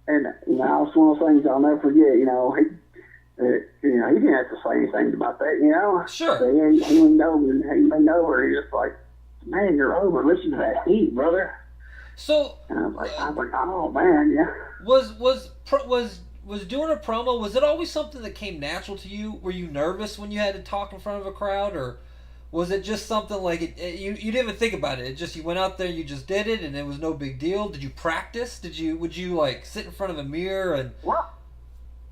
And, it's one of those things I'll never forget, he didn't have to say anything about that, Sure. So he leaned over and he just like, "Man, you're over. Listen to that heat, brother." So. And I was like, "Oh man, yeah." Was doing a promo? Was it always something that came natural to you? Were you nervous when you had to talk in front of a crowd, or was it just something like you didn't even think about it? It just, you went out there, you just did it, and it was no big deal. Did you practice? Would you sit in front of a mirror and? Well,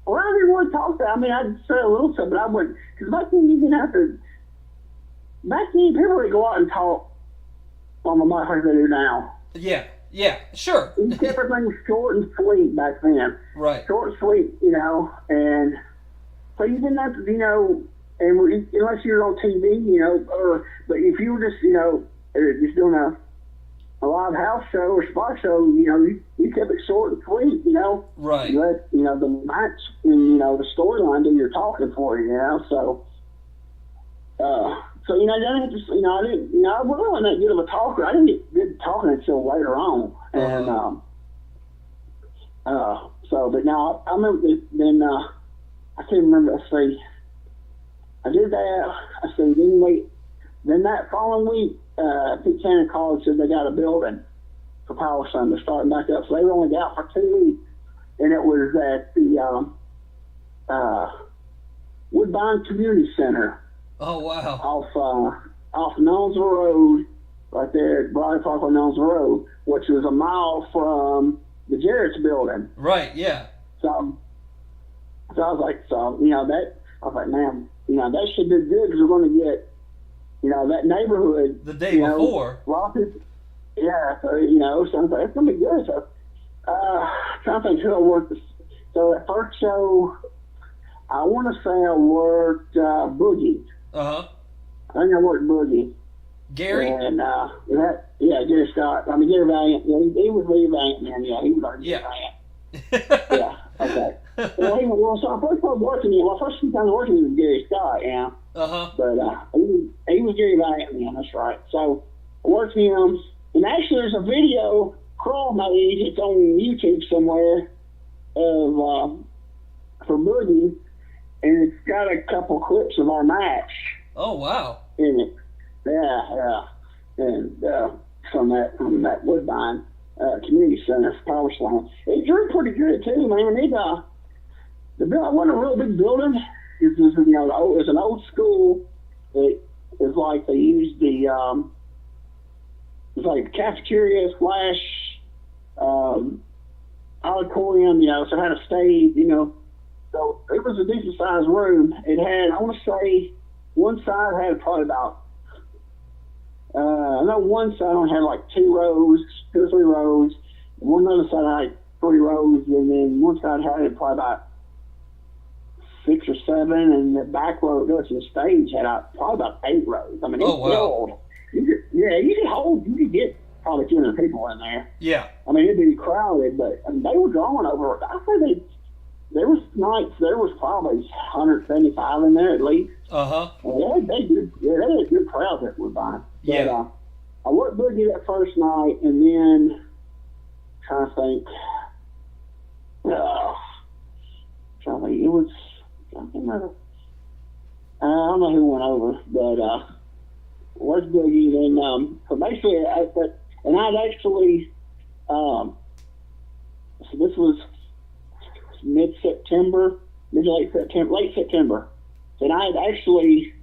I didn't want to talk to. I mean, I'd say a little something, but I wouldn't, because back then you didn't have to. Back then, people would go out and talk on the mic like they do now. Yeah, sure. Everything was short and sweet back then. Right. Short and sweet, and so you didn't have to, and unless you were on TV, but if you were just, just doing a live house show or spot show, you kept it short and sweet, Right. You let, the match and, the storyline do your talking for you, so, I didn't, I wasn't that good of a talker. I didn't get good talking until later on. And, but now I remember then, I can't remember, I did that, then that following week, Pete Cannon called and said they got a building for Power Sun to start back up. So they were only out for 2 weeks. And it was at the Woodbine Community Center Oh wow. off Nolensville Road, right there at Broderick Park on Nolensville Road, which was a mile from the Jarrett's building. Right. Yeah. So I was like, I was like, man, that should be good because we're going to get, that neighborhood. The day before. Yeah, so, so I was like, it's going to be good. So, trying to think who I worked with. So, at first show, I want to say I worked Boogie. Uh-huh. I think I worked Boogie. Gary? And, Gary Scott. I mean, Gary Valiant. Yeah, he was really Valiant, man. Yeah, he was our Gary Valiant. Yeah, okay. So I first started working him. Well, first few times working with Gary Scott, yeah. Uh-huh. But he was Gary Valiant, man. That's right. So I worked him, and actually there's a video Kroll made. It's on YouTube somewhere of for Boogie, and it's got a couple clips of our match Oh wow. in it. Yeah. And from that Woodbine Community Center Power Slam, it drew pretty good too, man. The building wasn't a real big building. It was an old school. It was like they used the it was like cafeteria slash auditorium, so it had a stage, so it was a decent sized room. It had, I want to say, one side had probably about I know one side only had like 2 or 3 rows. One other side had 3 rows, and then one side had probably about 6 or 7, and the back row goes to the stage had probably about 8 rows. I mean, it filled. You could get probably 200 people in there. Yeah. I mean, it'd be crowded, but they were drawing over. I say there was nights there was probably 175 in there at least. Uh-huh. And they had a good crowd that were buying. Yeah. I worked Boogie that first night, and then trying to think. It was. I don't know who went over, but worked Boogie. Then so basically, I'd actually. So this was late September, and I had actually,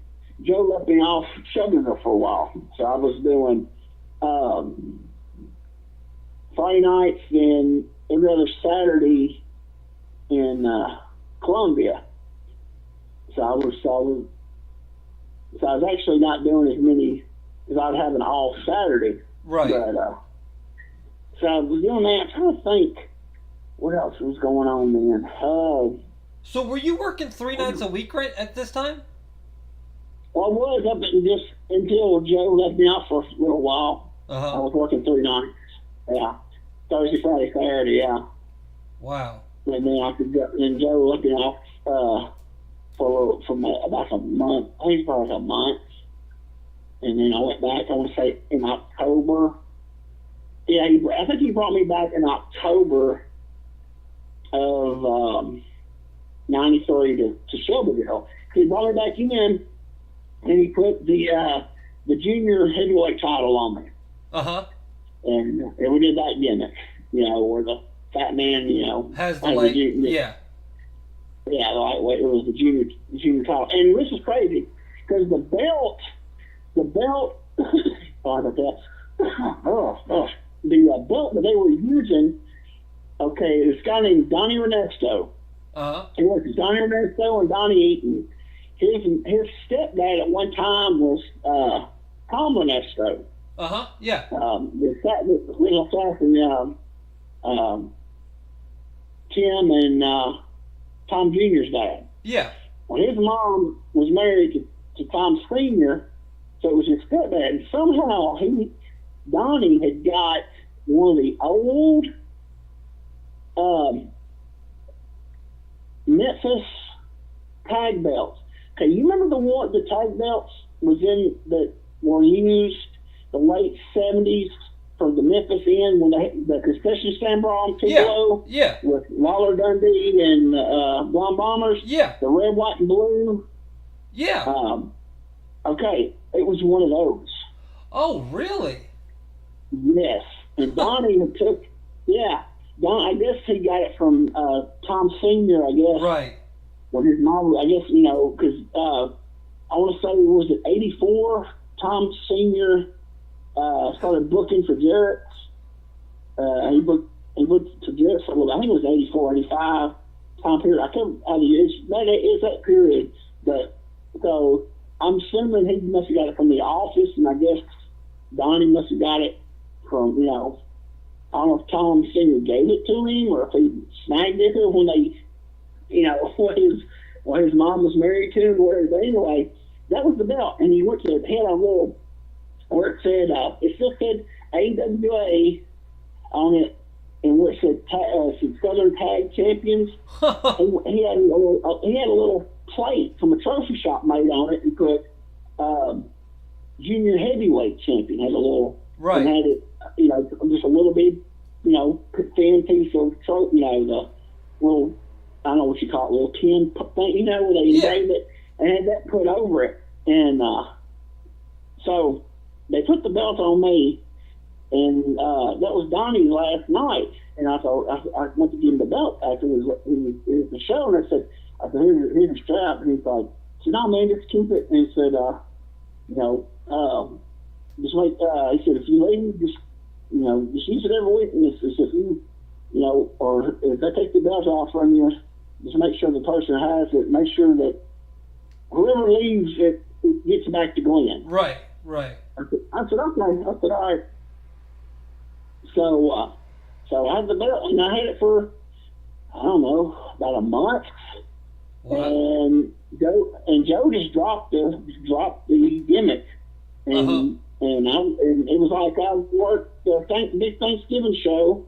Joe left me off Shelbyville for a while, so I was doing Friday nights, then every other Saturday in Columbia. So I was actually not doing as many as I'd have an all Saturday. Right. But, so I was doing that. I'm trying to think what else was going on then. So were you working 3 nights a week right at this time? Well, I was up until Joe left me off for a little while. Uh-huh. I was working 3 nights. Yeah. Thursday, Friday, Saturday, yeah. Wow. And then Joe left me off for about a month. I think probably like a month. And then I went back, I want to say, in October. Yeah, I think he brought me back in October of 93 to Shelbyville. He brought me back in, and he put the junior heavyweight title on me. Uh-huh. And we did that gimmick, where the fat man, has the light, yeah. Yeah, the lightweight. It was the junior title. And this is crazy, because the belt, the belt that they were using, okay, this guy named Donnie Ernesto. Uh-huh. It was Donnie Ernesto and Donnie Eaton. His stepdad at one time was Tom Ernesto. Uh-huh, yeah. The little assassin, Tim and Tom Jr.'s dad. Yeah. Well, his mom was married to Tom Sr., so it was his stepdad. And somehow Donnie had got one of the old Memphis tag belts. Okay, you remember the tag belts that were used the late 70s for the Memphis end when the concession stand brawl on Tupelo? Yeah. With Lawler Dundee and Blonde Bombers? Yeah. The red, white, and blue? Yeah. Okay, it was one of those. Oh, really? Yes. And Donnie I guess he got it from Tom Sr., I guess. Right. when his mom, I guess, you know, because I want to say, was it 84? Tom Sr. Started booking for Jarrett. He booked for Jarrett for, I think it was 84, 85 time period. I can't, it's that period. But, so I'm assuming he must have got it from the office, and I guess Donnie must have got it from, you know, I don't know if Tom Sr. gave it to him or if he snagged it when they, you know, when his mom was married to him or whatever. But anyway, that was the belt. And he went to, it had a little, where it said, it still said AWA on it, and where it said Southern Tag Champions. he had a little plate from a trophy shop made on it and put Junior Heavyweight Champion. Had a little, right. And had it, you know, just a little bit, you know, thin piece of, you know, the little, I don't know what you call it, little tin thing, you know, where they engraved it, and had that put over it. And so they put the belt on me, and that was Donnie's last night. And I thought, I went to give him the belt after the show, and I said, here's the strap. And he's like, I said, no, man, just keep it. And he said, you know, just like, he said, if you leave, just, you know, just use it every week. And he said, if you know, or if they take the belt off from you, just make sure the person has it. Make sure that whoever leaves it gets back to Glenn. Right. I said, okay. I said, all right. So I had the belt, and I had it for, I don't know, about a month. Wow. And Joe just dropped the gimmick, and and it was like I worked the big Thanksgiving show,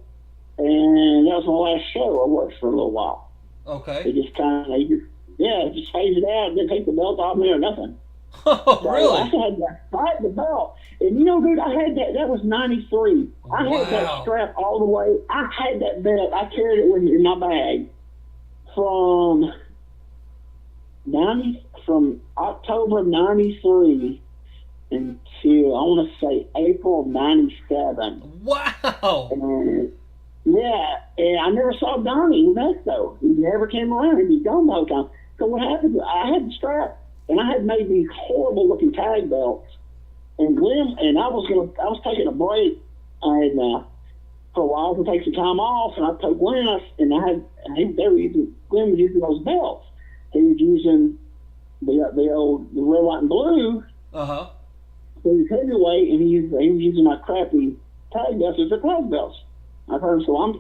and that was my last show. I worked for a little while. Okay. It just just phased it out. Didn't take the belt off me or nothing. Oh, so really? I had to fight the belt. And you know, dude, I had that was 93. I had that strap all the way. I had that belt. I carried it with me in my bag from October of 93 until, I want to say, April of 97. Wow. And I never saw Donnie in Mexico. He never came around. He'd be gone the whole time. So what happened, I had the strap, and I had made these horrible looking tag belts. And Glenn, and I was taking a break, and for a while to take some time off, and I told Glenn, Glenn was using those belts. He was using the old red, white, and blue. So he was heavyweight, and he was using my crappy tag belts as the tag belts. I told him, so I was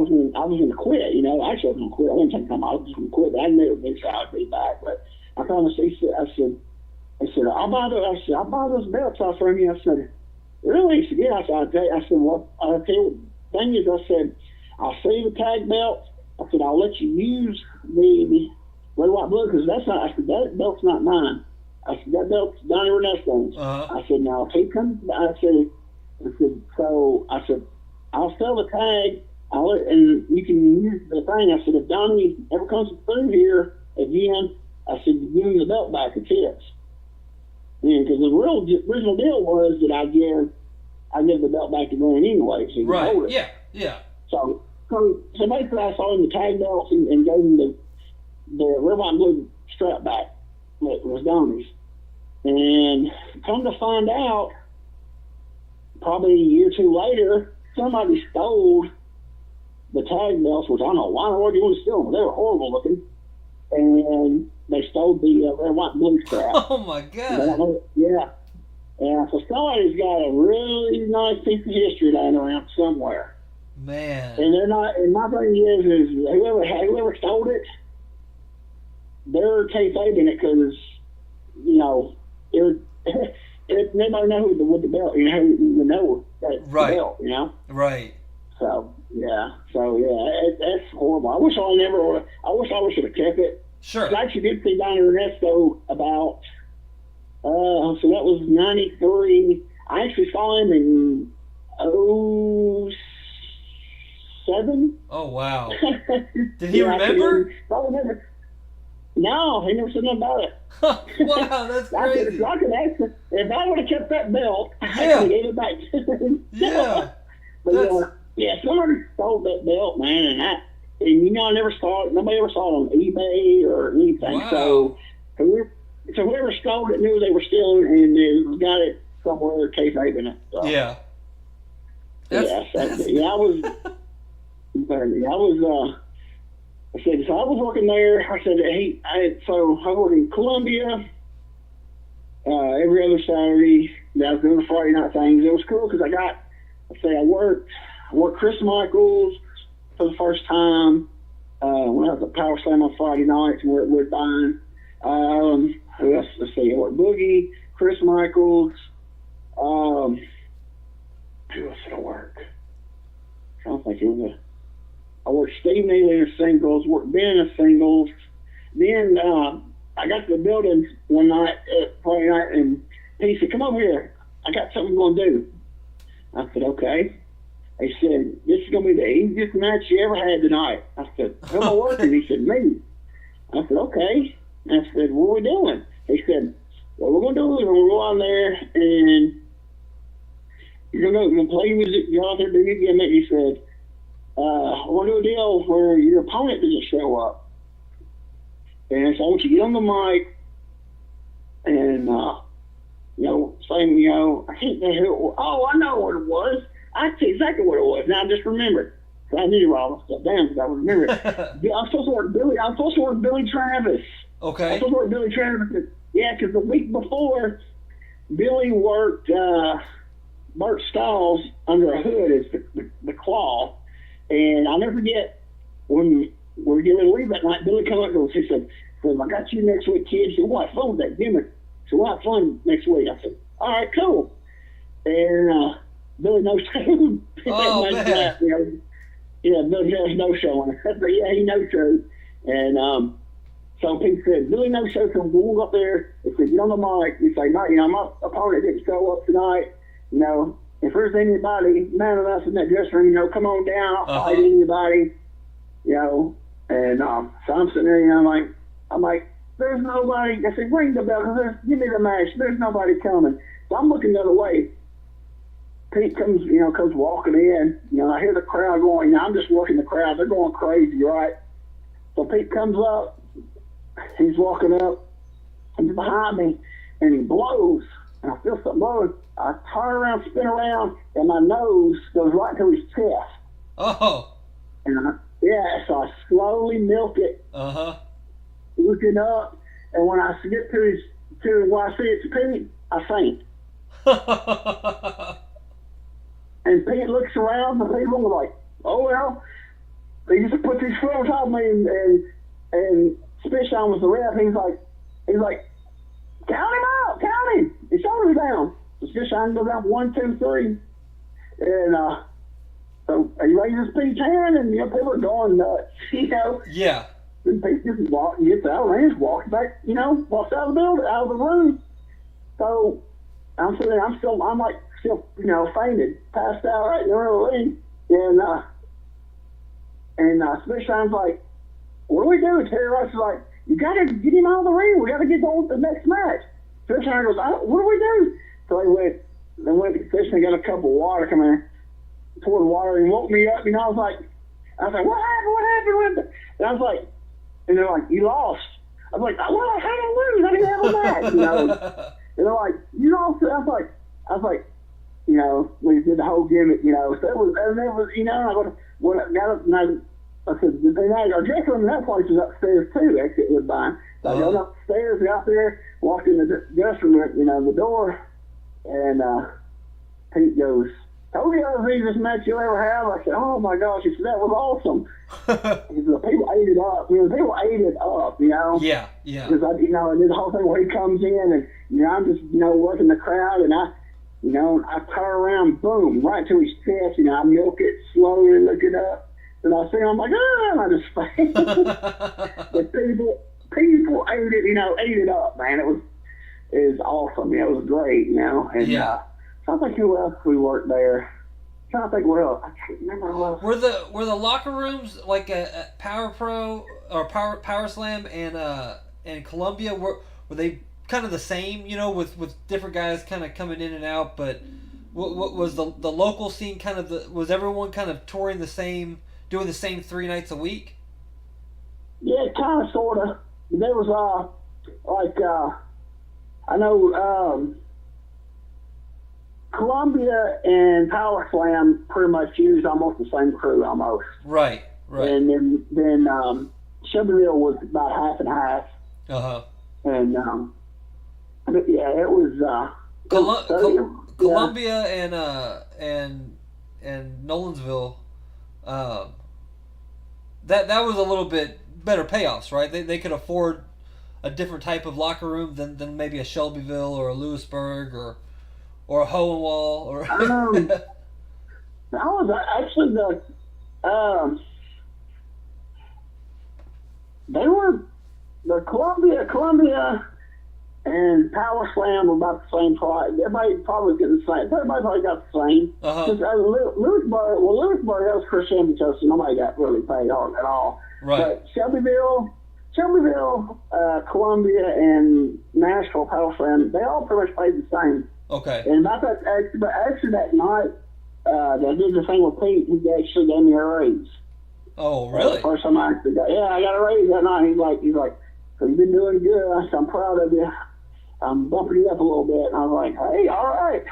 going to quit. You know, actually I was going to quit. I didn't take time. I was just going to quit. But I never been sure I'd be back. But I told him, I said, I'll buy those belts off from you. I said, really? He said, yeah. I said, well, I'll tell you, the thing is, I said, I'll sell you the tag belts. I said, I'll let you use the red, white, blue, because that belt's not mine. I said, that belt's Donnie Renesco's. I said, now, if he comes, I said, I'll sell the tag, and you can use the thing. I said, if Donnie ever comes through here again, I said, give him the belt back, it's his. Because the original deal was that I give the belt back to Glenn anyway, so he right. hold it. Yeah. So basically I saw him the tag belts and gave him the red, white, and blue strap back that was Donnie's. And come to find out, probably a year or two later, somebody stole the tag belts, which I don't know why in the world you want to steal them. They were horrible looking. And they stole the red, white, and blue strap. Oh, my God. Yeah. Yeah, so somebody's got a really nice piece of history lying around somewhere. Man. And they're not, and my thing is whoever stole it, they're kayfabing it because, you know, nobody knows with the belt, you know, who would know that belt, you know? Right. So that's horrible. I wish I should have kept it. Sure. I actually did see Donnie Ernesto about, so that was 93. I actually saw him in 07. Oh, wow. Did he remember? No, he never said nothing about it. Wow, that's crazy. If I would have kept that belt, I could have gave it back to him. Yeah. But somebody stole that belt, man, and and I never saw it. Nobody ever saw it on eBay or anything. Wow. So whoever stole it knew they were stealing, and they got it somewhere kayfabing it. So. Yeah. I was. I said, so I was working there. I said, hey, so I worked in Columbia every other Saturday. I was doing the Friday night things. It was cool because I worked Chris Michaels for the first time when I was at Power Slam on Friday nights and we're at Woodbine. Who else? Let's see, I worked Boogie, Chris Michaels. Who else did I work? I don't think it was I worked Steve Neely in singles, worked Ben in singles. Then I got to the building one night, Friday night, and he said, come over here. I got something I'm going to do. I said, okay. He said, this is going to be the easiest match you ever had tonight. I said, who am I working? He said, me. I said, okay. I said, what are we doing? He said, what we're going to do is we're going to go out there and you're going to play music, go out there, do your gimmick. He said, I want to do a deal where your opponent doesn't show up. And so I want you to get on the mic and, saying, I can't think who it was. Oh, I know what it was. I see exactly what it was. Now I just remembered. So I need to write all this stuff down because I remember it. I'm supposed to work Billy Travis. Okay. I'm supposed to work Billy Travis. Yeah, because the week before, Billy worked Bert Styles under a hood as the Claw. And I'll never forget when we were getting ready to leave that night, Billy came up to us. He said, I got you next week, kid. He said, we'll have fun with that gimmick. So we'll have fun next week. I said, all right, cool. And Billy no-showed. Oh, man. Billy has no-showing. But yeah, he no-showed. And so Pete said, Billy no-showed, so we'll go up there. He said, get on the mic. He said, no, my opponent didn't show up tonight. If there's anybody man enough in that dressing room, come on down. I'll fight anybody. And so I'm sitting there, I'm like, there's nobody. I said, ring the bell, give me the match. There's nobody coming. So I'm looking the other way. Pete comes walking in. I hear the crowd going. I'm just working the crowd. They're going crazy, right? So Pete comes up. He's walking up. He's behind me, and he blows. And I feel something blowing. I turn around, spin around, and my nose goes right to his chest. Oh. And so I slowly milk it. Looking up, and when I get to where I see it's Pete, I faint. And Pete looks around, and people are like, oh well. He just puts his foot on top of me, and Spitshine was the ref. He's like, count him out, count him. His shoulders down. So Spitshine goes down 1, 2, 3, and so he raises Pete's hand, and people are going nuts. Yeah. And Pete just gets out and just walks back, walks out of the building, out of the room. So I'm sitting there, I'm still fainted, passed out right in the middle of the ring. And Spitshine's like, what do we do? Terry Ross is like, you got to get him out of the ring. We got to get on to the next match. Spitshine goes, what do we do? So they went to the kitchen and got a cup of water, come in, poured water, and woke me up. I was like, what happened? And I was like, and they're like, you lost. I was like, well, how did I lose? I didn't have a match, And they're like, you lost. I was like, we did the whole gimmick, so it was, I said, our dressing room in that place was upstairs too, actually, it was fine. So I got upstairs, got there, walked in the dressing room, the door, and Pete goes, told you that was the easiest match you'll ever have. I said, oh my gosh. He said, that was awesome. He said, people ate it up. People ate it up, Yeah. Because I did the whole thing where he comes in and, I'm just, working the crowd and I turn around, boom, right to his chest. I milk it slowly, look it up. And I see him, I'm like, and I just faint. But people ate it, ate it up, man. It was awesome. It was great, And, I think who else we worked there. I'm trying to think what else. I can't remember who else. Were the locker rooms like a Power Pro or Power Slam and Columbia? Were they kind of the same? With different guys kind of coming in and out. But what was the local scene kind of? Was everyone kind of touring the same doing the same 3 nights a week? Yeah, kind of, sort of. There was I know Columbia and Power Slam pretty much used almost the same crew almost. Right. And then Shelbyville was about half and half. And but yeah, it was Columbia and Nolensville. That was a little bit better payoffs, right? They could afford a different type of locker room than maybe a Shelbyville or a Lewisburg or a Hohenwald or. That was actually they were the Columbia and Power Slam were about the same price. Everybody probably getting the same. Everybody probably got the same. Lewisburg, that was Christian because nobody got really paid at all. Right. But Shelbyville, Columbia, and Nashville Power Slam, they all pretty much paid the same. Okay. And about that, actually that night, that I did the thing with Pete, he actually gave me a raise. Oh, really? First time I actually got, I got a raise that night. He's like, so you've been doing good. I said, I'm proud of you. I'm bumping you up a little bit. And I was like, hey, all right.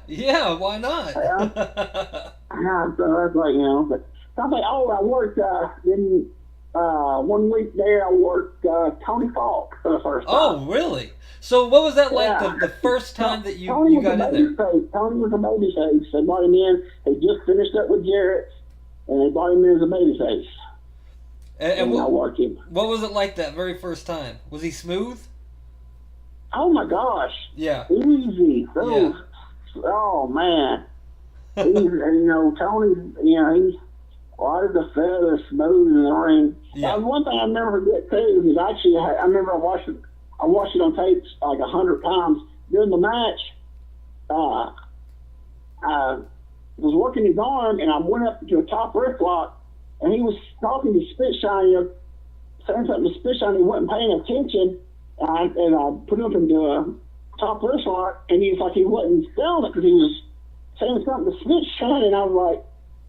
yeah, why not? So I was like, but I was like, I worked, in 1 week there, I worked Tony Falk for the first time. Oh, really? So what was that like the first time that you got in there? Tony was a babyface. They brought him in. They just finished up with Jarrett, and they brought him in as a babyface. And I worked him. What was it like that very first time? Was he smooth? Oh, my gosh. Yeah. Easy. Oh, man. Tony, he's a lot of the feathers smooth in the ring. Yeah. One thing I never forget, too, is actually, I remember I watched it on tapes like 100 times. During the match, I was working his arm, and I went up to a top wrist lock, and he was talking to Spit Shiny, saying something to Spit Shiny, he wasn't paying attention, and I put him into a top wrist lock, and he was like he wasn't feeling it because he was saying something to Spit Shiny, and I was like,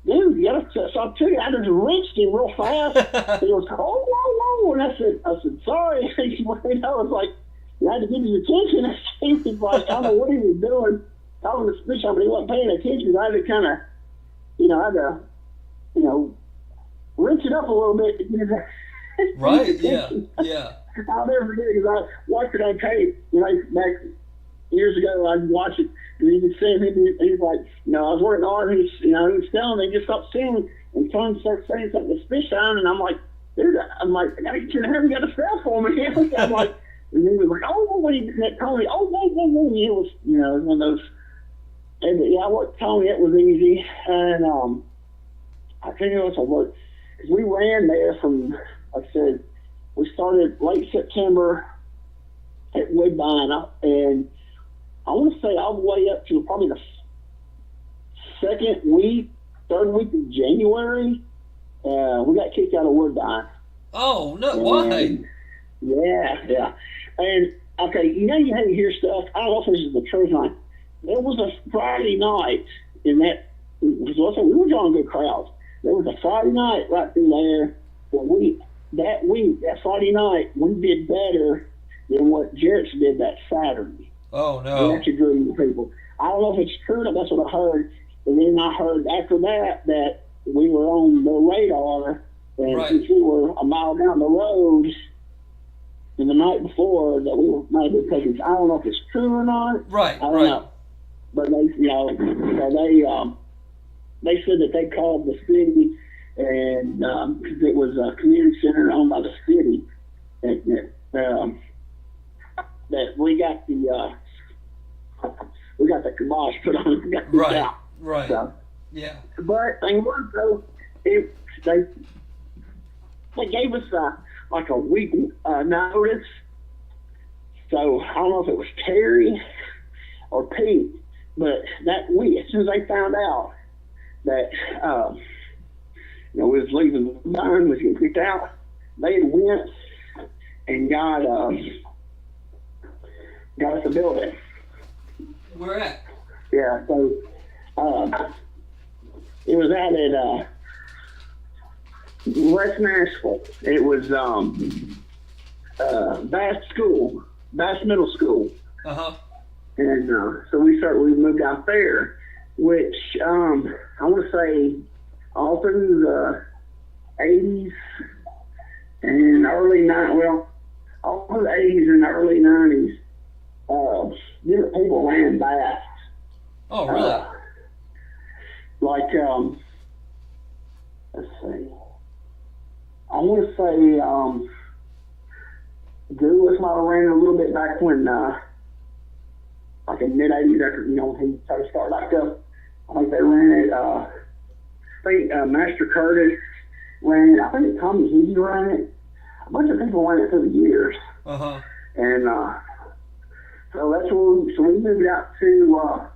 dude, you gotta, so I took it, I just wrenched him real fast. He was, whoa, and I said, sorry. I was like, you had to get his attention. He was like, I don't know what he was doing, talking to Spit Shiny, but he wasn't paying attention. I had to kind of, rinse it up a little bit to get his right, yeah. I'll never forget it because I watched it on tape. Back years ago, I'd watch it, and you could see him. He's like, I was working hard. He was telling me, he just stopped singing, and Tony started saying something to Fish on, and I'm like, dude, I gotta get you in here. You gotta spell for me. I'm like, and he was like, what he that Tony? Whoa. And it was, it was one of those. And I worked Tony. It was easy, and I think it was a work because we ran there from, like I said, we started late September at Woodbine, and I want to say all the way up to probably the third week of January, we got kicked out of Woodbine. Oh, no, why? Yeah. And, okay, you had to hear stuff. I don't know if this is the truth line. There was a Friday night in that, we were drawing good crowds. There was a Friday night right through there that Friday night, we did better than what Jarrett's did that Saturday. Oh, no. We actually drew people. I don't know if it's true, but that's what I heard. And then I heard after that we were on the radar, and since we were a mile down the road, and the night before that we might have been taking. I don't know if it's true or not. Right. I don't know. But they said that they called the city, and because it was a community center owned by the city, that we got the kibosh put on. We got the Right. So, yeah. But thing was though, they gave us like a week notice. So I don't know if it was Terry or Pete, but that week, as soon as they found out that we was leaving the barn, was getting kicked out, they went and got us a building. Where at? Yeah, so it was out at West Nashville. It was Bass Middle School. Uh-huh. And so we moved out there, which I want to say all through the 80s and all through the 80s and the early 90s, different people ran bass. Oh, really? Let's see. I want to say Douglas might have ran it a little bit back when, like in mid-80s, after, he started to start back up. I think they ran it, I think Master Curtis ran it. I think Tommy Healy ran it. A bunch of people ran it through the years. Uh-huh. And so that's when we moved out to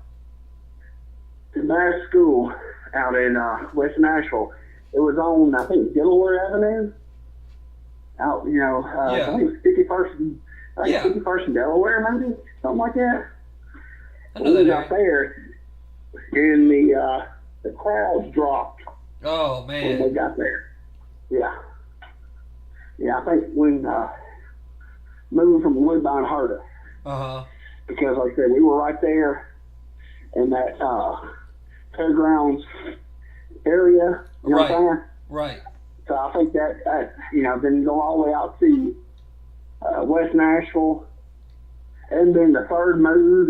Bass School out in West Nashville. It was on, I think, Delaware Avenue. Out, I think it was 51st, 51st in Delaware, maybe something like that. I know that out there, and the crowds dropped. Oh man! When we got there, yeah. I think when moving from Woodbine hurt us. Because, like I said, we were right there in that fairgrounds area. You know what I'm saying? Right. So I think that then go all the way out to West Nashville, and then the third move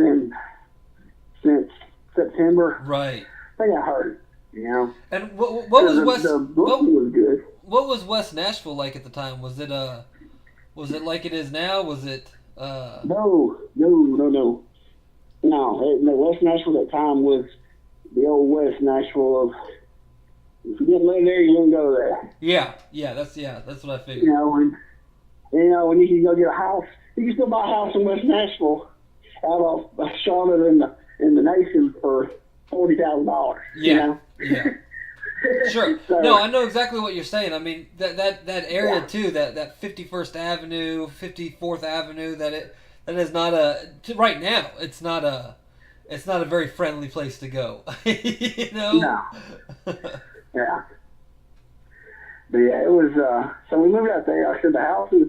since September. Right. I think I heard it, And what was West? The booking was good. What was West Nashville like at the time? Was it like it is now? Was it? No. West Nashville at that time was the old West Nashville of, if you didn't live there, you didn't go there. Yeah, that's what I figured. When you could go get a house, you could still buy a house in West Nashville out of Charlotte in the nation for $40,000. Yeah. Sure. So, no, I know exactly what you're saying. I mean, that area too, that 51st Avenue, 54th Avenue, that is not right now. It's not a very friendly place to go. No. Yeah. But yeah, it was. So we moved out there. I said the houses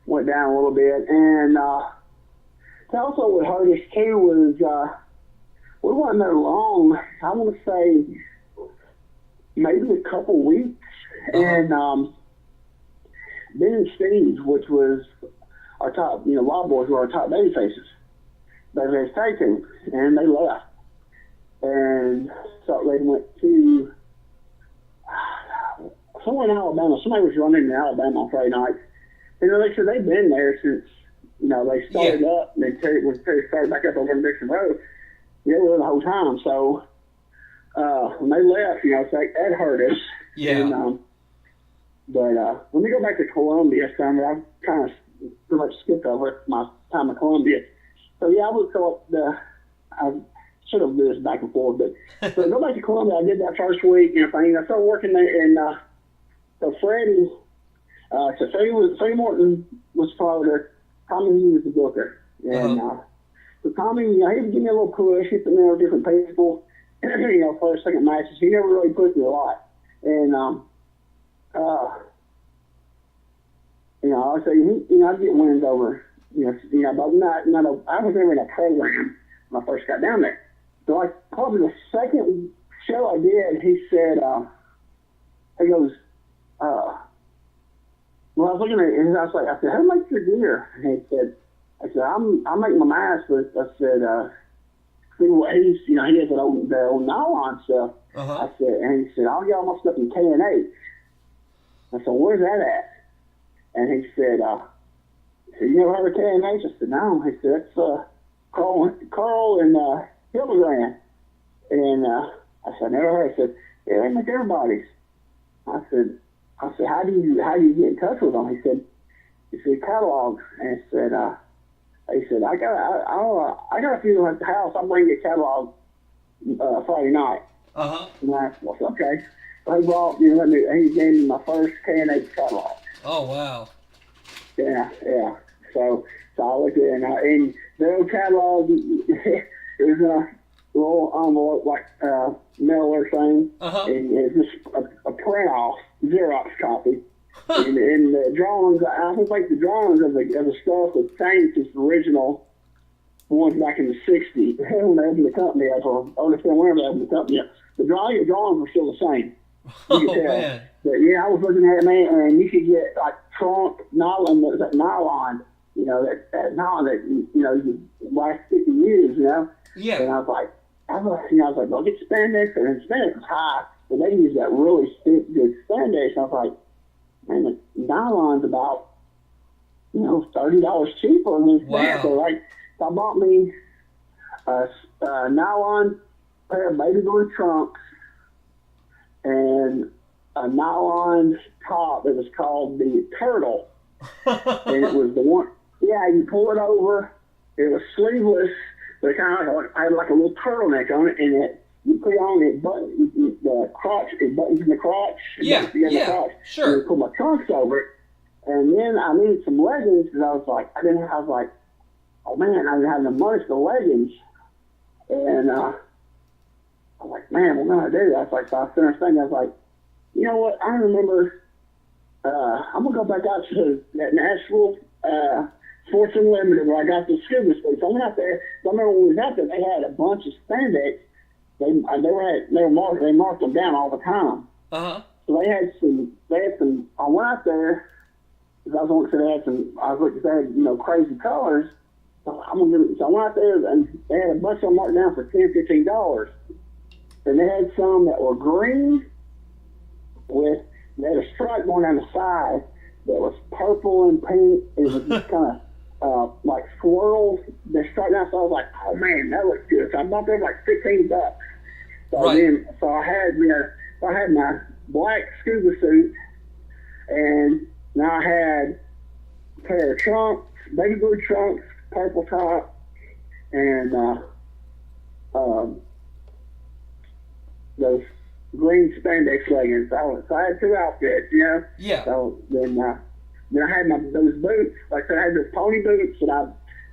went down a little bit, and also what hurt us too was we wasn't there long. I want to say maybe a couple weeks, and Ben and Steve, which was our top, Wild Boys were our top baby faces. They were tag team, and they left, and so they went to somewhere in Alabama. Somebody was running in Alabama on Friday night. They said they'd been there since, they started up, and when Terry started back up over Dixon Road. They were there the whole time. So when they left, that hurt us. Yeah. And, but when we go back to Columbia, I've kind of pretty much skipped over my time in Columbia. So yeah, I should have do this back and forth, but so go back to Columbia. I did that first week and everything. I started working there, and so Freddie Morton was promoter. Tommy was the booker, and so Tommy, he would give me a little push. He put me with different people, first, second matches. He never really pushed me a lot, and I say I'd get wins over, but not I was never in a program when I first got down there. So like probably the second show I did, he said, he goes, well, I was looking at it, and I said, how much your gear? And I said, I make my mask, but I said, see what he has the old nylon stuff. I said, and he said, I'll get all my stuff in K&H. I said, where's that at? And he said, you never heard of K&H? I said, no. He said, that's Carl and Hildebrand. And I said, I never heard. I said, yeah, they make everybody's. I said, how do you get in touch with them? He said, catalog. And he said, I got a few at the house. I'll bring you a catalog Friday night. And I said, well, okay. So he brought, he gave me my first K&H catalog. Oh, wow. Yeah. So I looked at it, and the old catalog, it was little envelope like mailer thing, Uh-huh. and it's just a print off Xerox copy. And the drawings, I think like the drawings of the stuff have changed since the original ones back in the '60s. When they opened the company, I understand whenever they opened the company. The drawings were still the same. You could tell. Man. But yeah, I was looking at it, man, and you could get like trunk nylon, that nylon, that nylon that you last 50 years, Yeah. And I was like, well, get spandex, and spandex is high, but they use that really thick, good spandex. I was like, man, the nylon's about, $30 cheaper than this. Wow. So I bought me a nylon pair of baby blue trunks and a nylon top that was called the Turtle. And it was the one, you pull it over. It was sleeveless, but it kind of had like a little turtleneck on it, and you put it on it, the crotch, it buttons in the crotch. Yeah, the crotch, sure. And I put my trunks over it, and then I needed some leggings because I was like, oh man, I didn't have the money for leggings, and I was like, man, what am I gonna do? I was like, so I was thinking, I was like, you know what? I remember, I'm gonna go back out to that Nashville Sports Unlimited where I got the scuba suits. I went out there. I remember when we was out there, they had a bunch of spandex. They marked them down all the time. Uh-huh. So they had some. I went out there because I was looking for they had some. I was looking, they had crazy colors. So I went out there and they had a bunch of them marked down for $10-15. And they had some that were green they had a stripe going down the side that was purple and pink. It was just kind of like swirls. The stripe down, so I was like, oh man, that looks good. So I bought them like $15. So right. So I had my black scuba suit, and now I had a pair of trunks, baby blue trunks, purple top, and those green spandex leggings. So I had two outfits, Yeah. So then I had those boots. Like I said, I had those pony boots that I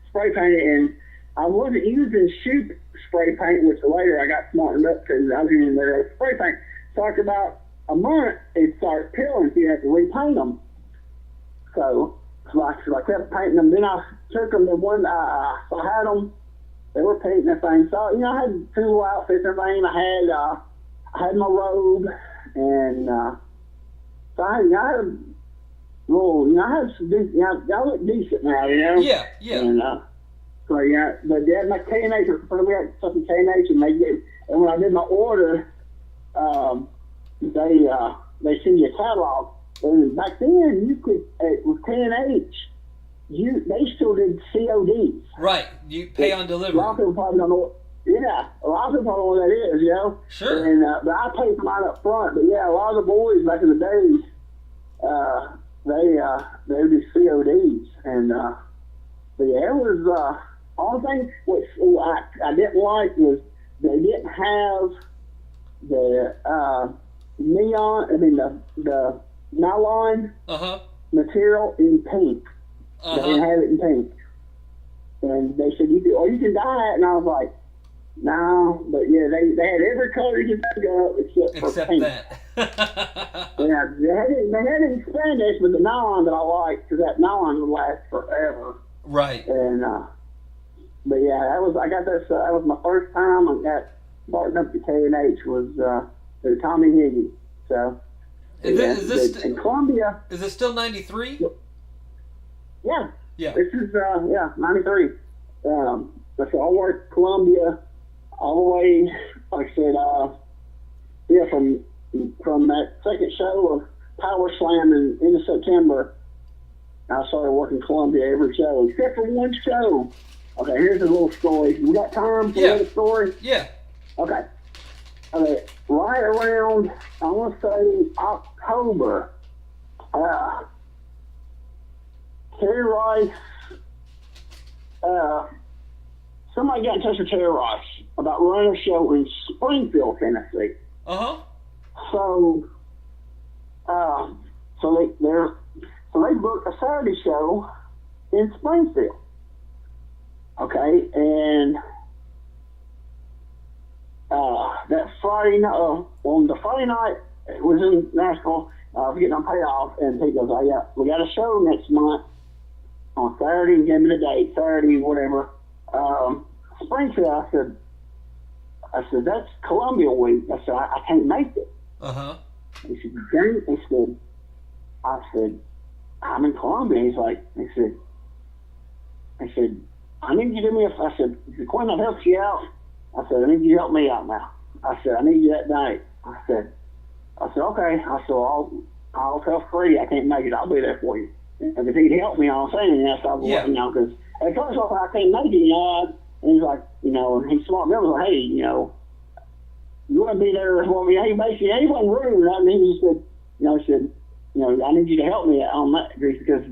spray painted, and I wasn't using shoe spray paint, which later I got smartened up because I was using their spray paint. So after about a month, it started peeling, so you have to repaint them. So I kept painting them. Then I took them to one. So I had them. They were painting that thing. So I had two little outfits and everything. I had my robe, and so I had little. I had some decent. I look decent now, Yeah. And so but they had my K&H. We had something K&H, and and when I did my order, they send you a catalog. And back then, you could with K&H, they still did CODs. Right. You pay on delivery. A lot of people probably don't know. Yeah, a lot of people don't know what that is, Sure. And but I paid for mine up front. But yeah, a lot of the boys back in the days, they would do CODs, and but yeah, it was all the things. What I didn't like was they didn't have the neon. I mean the nylon material in pink. They didn't have it in pink, and they said you can dye it, and I was like, no, but yeah, they had every color you could go except for pink. That. Yeah, they had it in spandex, but the nylon that I liked, because that nylon would last forever. Right. And but yeah, that was my first time I got brought up to K&H was through Tommy Higgy. So Is this in Columbia? Is it still 93? Yeah. Yeah. This is 93. So I worked Columbia all the way, like I said, from that second show of Power Slam in end of September, I started working Columbia every show, except for one show. Okay, here's a little story. You got time for the story? Yeah. Okay, right around, I want to say October, Terry Rice, somebody got in touch with Terry Rice about running a show in Springfield, Tennessee. So they booked a Saturday show in Springfield. Okay, and that Friday night, on the Friday night, it was in Nashville, getting on payoff, and he goes, "Oh yeah, we got a show next month on Saturday." And gave me the date, Saturday, whatever. Springfield. I said, "That's Columbia week." I said, I can't make it." He said, "Dang." I said, "I'm in Columbia." He said, "I need you to do me I said, "Quinton, I've helped you out." I said, "I need you to help me out now." I said, "I need you that night." I said, "Okay." I said, I'll tell Freddie I can't make it. I'll be there for you. And if he'd help me, I'll say anything else. Because at first I thought I can't make it, and he's like, and he's smart. I was like, "Hey, you want to be there for me?" He basically, he wasn't rude. I mean, he said, "I need you to help me on that," because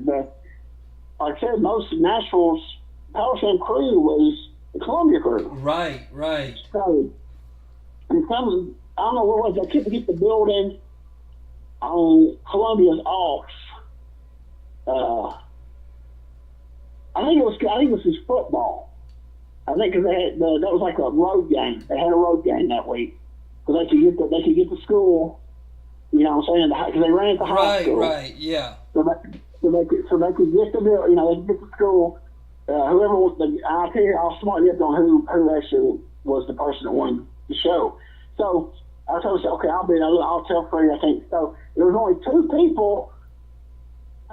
like I said, most of Nashville's Power Slam crew was the Columbia crew. Right. So, and some, I don't know what it was, they couldn't get the building on Columbia's off. I think it was his football. I think because that was like a road game. They had a road game that week, so they could get to school. You know what I'm saying? Because they ran at the high school. Right, yeah. So they could get to the, they could get to school. Whoever was I tell you, I'll smart you up on who actually was the person that won the show. So I told him, "Okay, I'll tell Freddie." I think so. There was only 2 people.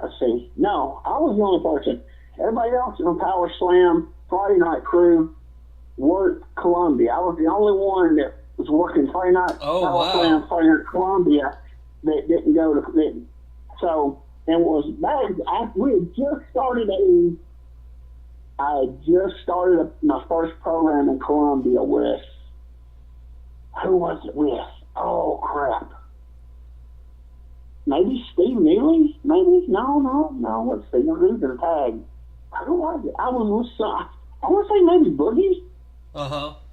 Let's see. No, I was the only person. Everybody else in the Power Slam Friday night crew worked Columbia. I was the only one that was working Friday night Power Slam Friday night Columbia that didn't go to. So and it was bad. I had just started my first program in Columbia with. Who was it with? Oh crap. Maybe Steve Neely? Maybe? No. What's Steve? No, he was in a tag. Who was it? I was with I want to say maybe Boogie.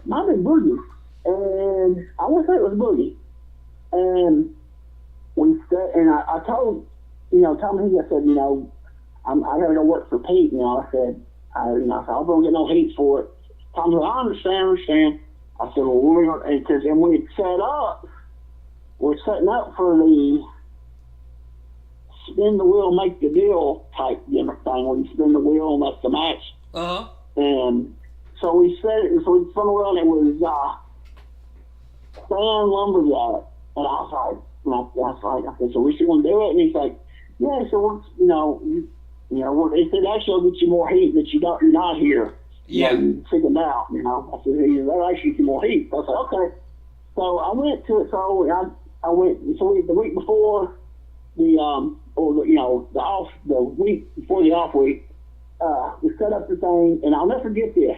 Might be Boogie. And I want to say it was Boogie. And we said, and I told, Tommy, I said, I gotta go work for Pete. I said, I'm not gonna get no heat for it. Tom said, I understand. I said, well, we're going to, and we had we're setting up for the spin the wheel, make the deal type thing, where you spin the wheel and that's the match. And so we spun the wheel, and it was Stan Lumberjack. And I was like, I said, "So we still going to do it?" And he's like, "Yeah." So he said, "Actually, I'll get you more heat that you're not here." Yeah. You figure it out, I said, "That'll actually get you more heat." I said, "Okay." So I went to it. So I went. So the week before the week before the off week, we set up the thing, and I'll never forget this.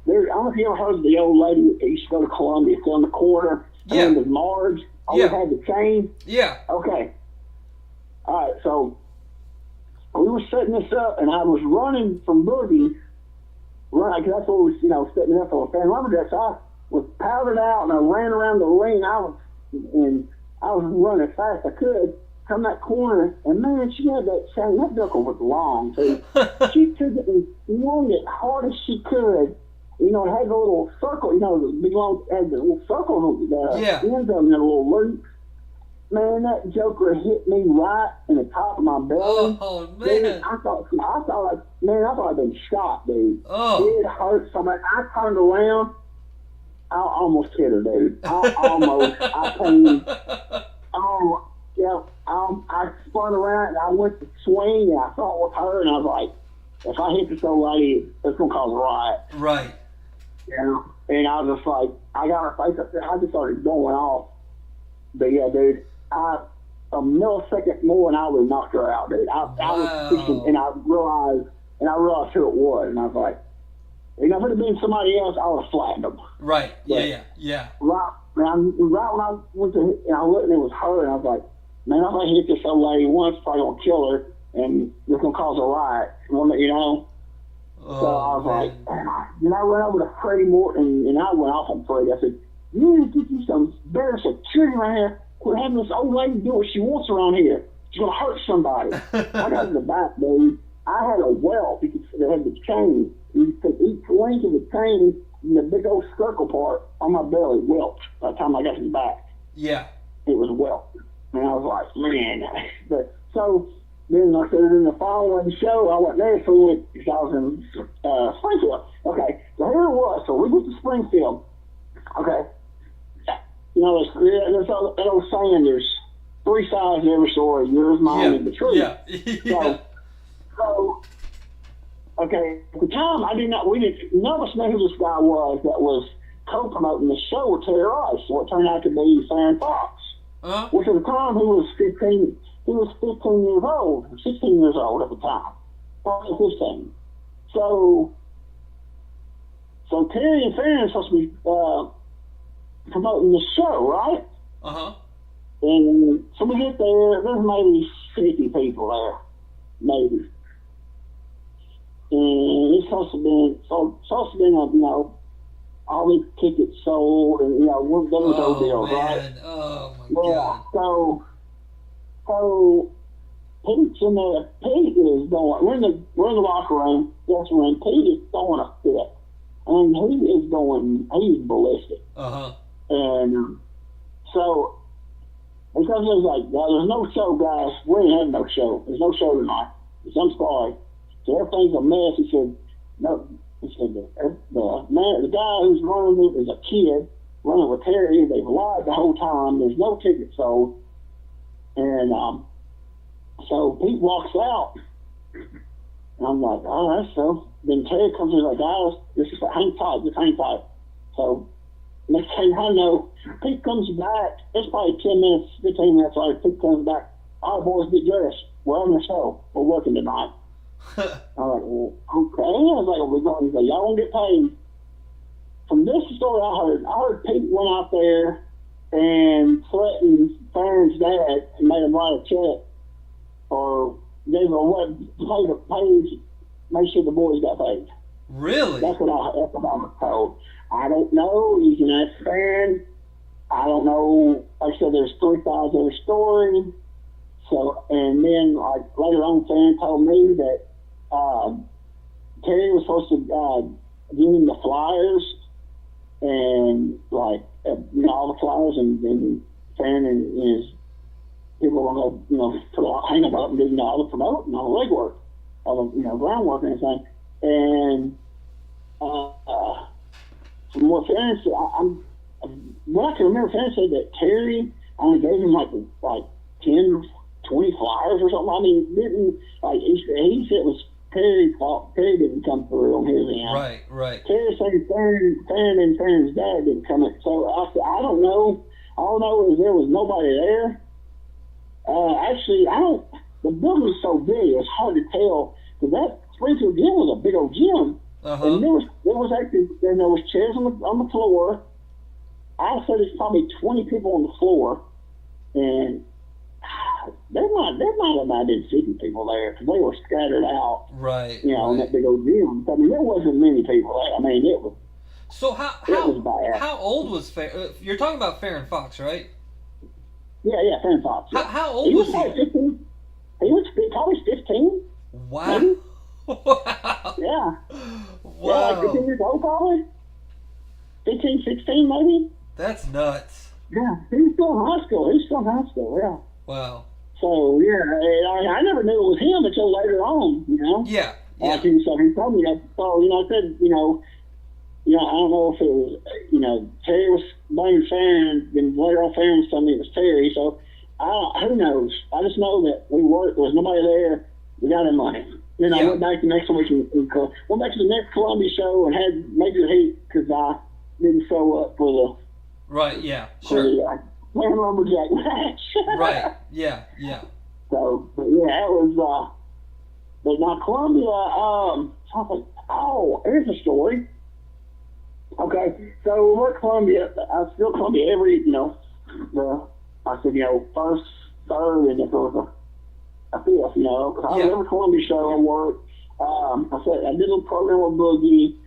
I don't know if you ever heard of the old lady that used to go to Columbia, on the corner. Her name was Marge. Always had the chain. Yeah. Okay. All right. So we were setting this up, and I was running from Boogie. Right, because that's what we was, setting up for a fan lumberjack. So I was powdered out, and I ran around the ring. I was running as fast as I could. Come that corner, and man, she had that chain. That knuckle was long, too. She took it and swung it hard as she could. It had the little circle. The big long had the little circle. The ends of them, the little loop. Man, that joker hit me right in the top of my belly. Oh man! Dude, I thought I'd been shot, dude. Oh. It hurt so much. I turned around. I almost hit her, dude. I spun around and I went to swing and I thought with her, and I was like, if I hit this old lady, it's gonna cause a riot. Right. And I was just like, I got her face up there. I just started going off. But yeah, dude. A millisecond more and I would have knocked her out, dude. I was pushing, and I realized who it was, and I was like, if it had been somebody else, I would have flattened them. Right. But Yeah. Right when I went to, and I looked and it was her, and I was like, man, if I hit this old lady once, probably gonna kill her, and it's gonna cause a riot. So I was like, then I went over to Freddie Morton, and I went off on Freddie. I said, "You need to get you some better security around here. Quit having this old lady do what she wants around here. She's gonna hurt somebody." I got to the back, dude. I had a welt because it had the chain. You took each link of the chain, the big old circle part on my belly wilt by the time I got to the back. Yeah. It was wilt. And I was like, man. But, so then, like I said, in the following show, I went there for it because I was in Springfield. Okay, so here it was. So we went to Springfield. Okay. You know, there's that old saying, there's three sides to every story, yours, mine, and the truth. Yeah. Yeah. So, okay, at the time, none of us knew who this guy was that was co-promoting the show with Terry Rice, so it turned out to be Farron Fox. Uh-huh. Which at the time, he was 15 years old, 16 years old at the time, probably 15. So Terry and Farron are supposed to be promoting the show, right? Uh-huh. And so we get there, there's maybe 50 people there, maybe. And it's supposed to be, you know, all these tickets sold, and, you know, those deals, right? Oh, my God. So Pete's in there. Pete is going, we're in the locker room, that's when Pete is throwing a fit. And he's ballistic. Uh-huh. And so, because it was like, well, there's no show, guys. We ain't having no show. There's no show tonight. He said, I'm sorry. So everything's a mess. He said, no. He said, the guy who's running it is a kid running with Terry. They've lied the whole time. There's no tickets sold. And so Pete walks out. And I'm like, all right, so. Then Terry comes in like, guys, just hang tight. So next thing I know, Pete comes back. It's probably 10 minutes, 15 minutes later. Pete comes back. All right, boys, get dressed. We're on the show. We're working tonight. I'm like, well, okay. I was like, we're going. He's like, y'all won't get paid. From this story I heard Pete went out there and threatened Farron's dad and made him write a check or gave him paid, make sure the boys got paid. Really? That's what I was told. I don't know. You can ask Farron. I don't know. Like I said, there's three sides of the story. So, and then like later on, Farron told me that Terry was supposed to give him the flyers and like all the flyers, and Farron and his people were going to hang them up and do all the promoting, all the legwork, all the groundwork and everything. And from what Farron said, what I can remember, Farron said that Terry only gave him like 10, 20 flyers or something. I mean, didn't like he said it was Terry's fault. Terry didn't come through on his end. Right. Terry said Farron and Farron's dad didn't come in. So I said, I don't know. All I know is there was nobody there. Actually, the building was so big, it's hard to tell, because that Springfield gym was a big old gym. Uh-huh. And there was chairs on the floor. I said there's probably 20 people on the floor, and there might have been 50 people there, because they were scattered out. Right. In that big old gym. I mean, there wasn't many people there. I mean, it was. So it was bad. How old was you're talking about Farron Fox, right? Yeah, Farron Fox. Yeah. How old was he? Probably 15. He was probably 15. Wow. Maybe. Wow. Yeah. Wow. Yeah, like 15 years old, probably. 15, 16, maybe. That's nuts. Yeah, he was still in high school. Yeah. Wow. So, yeah, I never knew it was him until later on, Yeah. So he told me that. So, I said, I don't know if it was, Terry was blaming Farron, then later on Farron told me it was Terry. So, who knows? I just know that we worked. There was nobody there. We got in money. Then I went back the next week and went back to the next Columbia show and had Major Heat because I didn't show up for the. Right, yeah, sure. Man Lumberjack match. Right, yeah. So, but yeah, it was, but now Columbia, I was like, here's a story. Okay, so we worked Columbia, I still Columbia every, I said, first, third, and if it was a fifth, because I was every Columbia show I worked. I said, I did a little program with Boogie.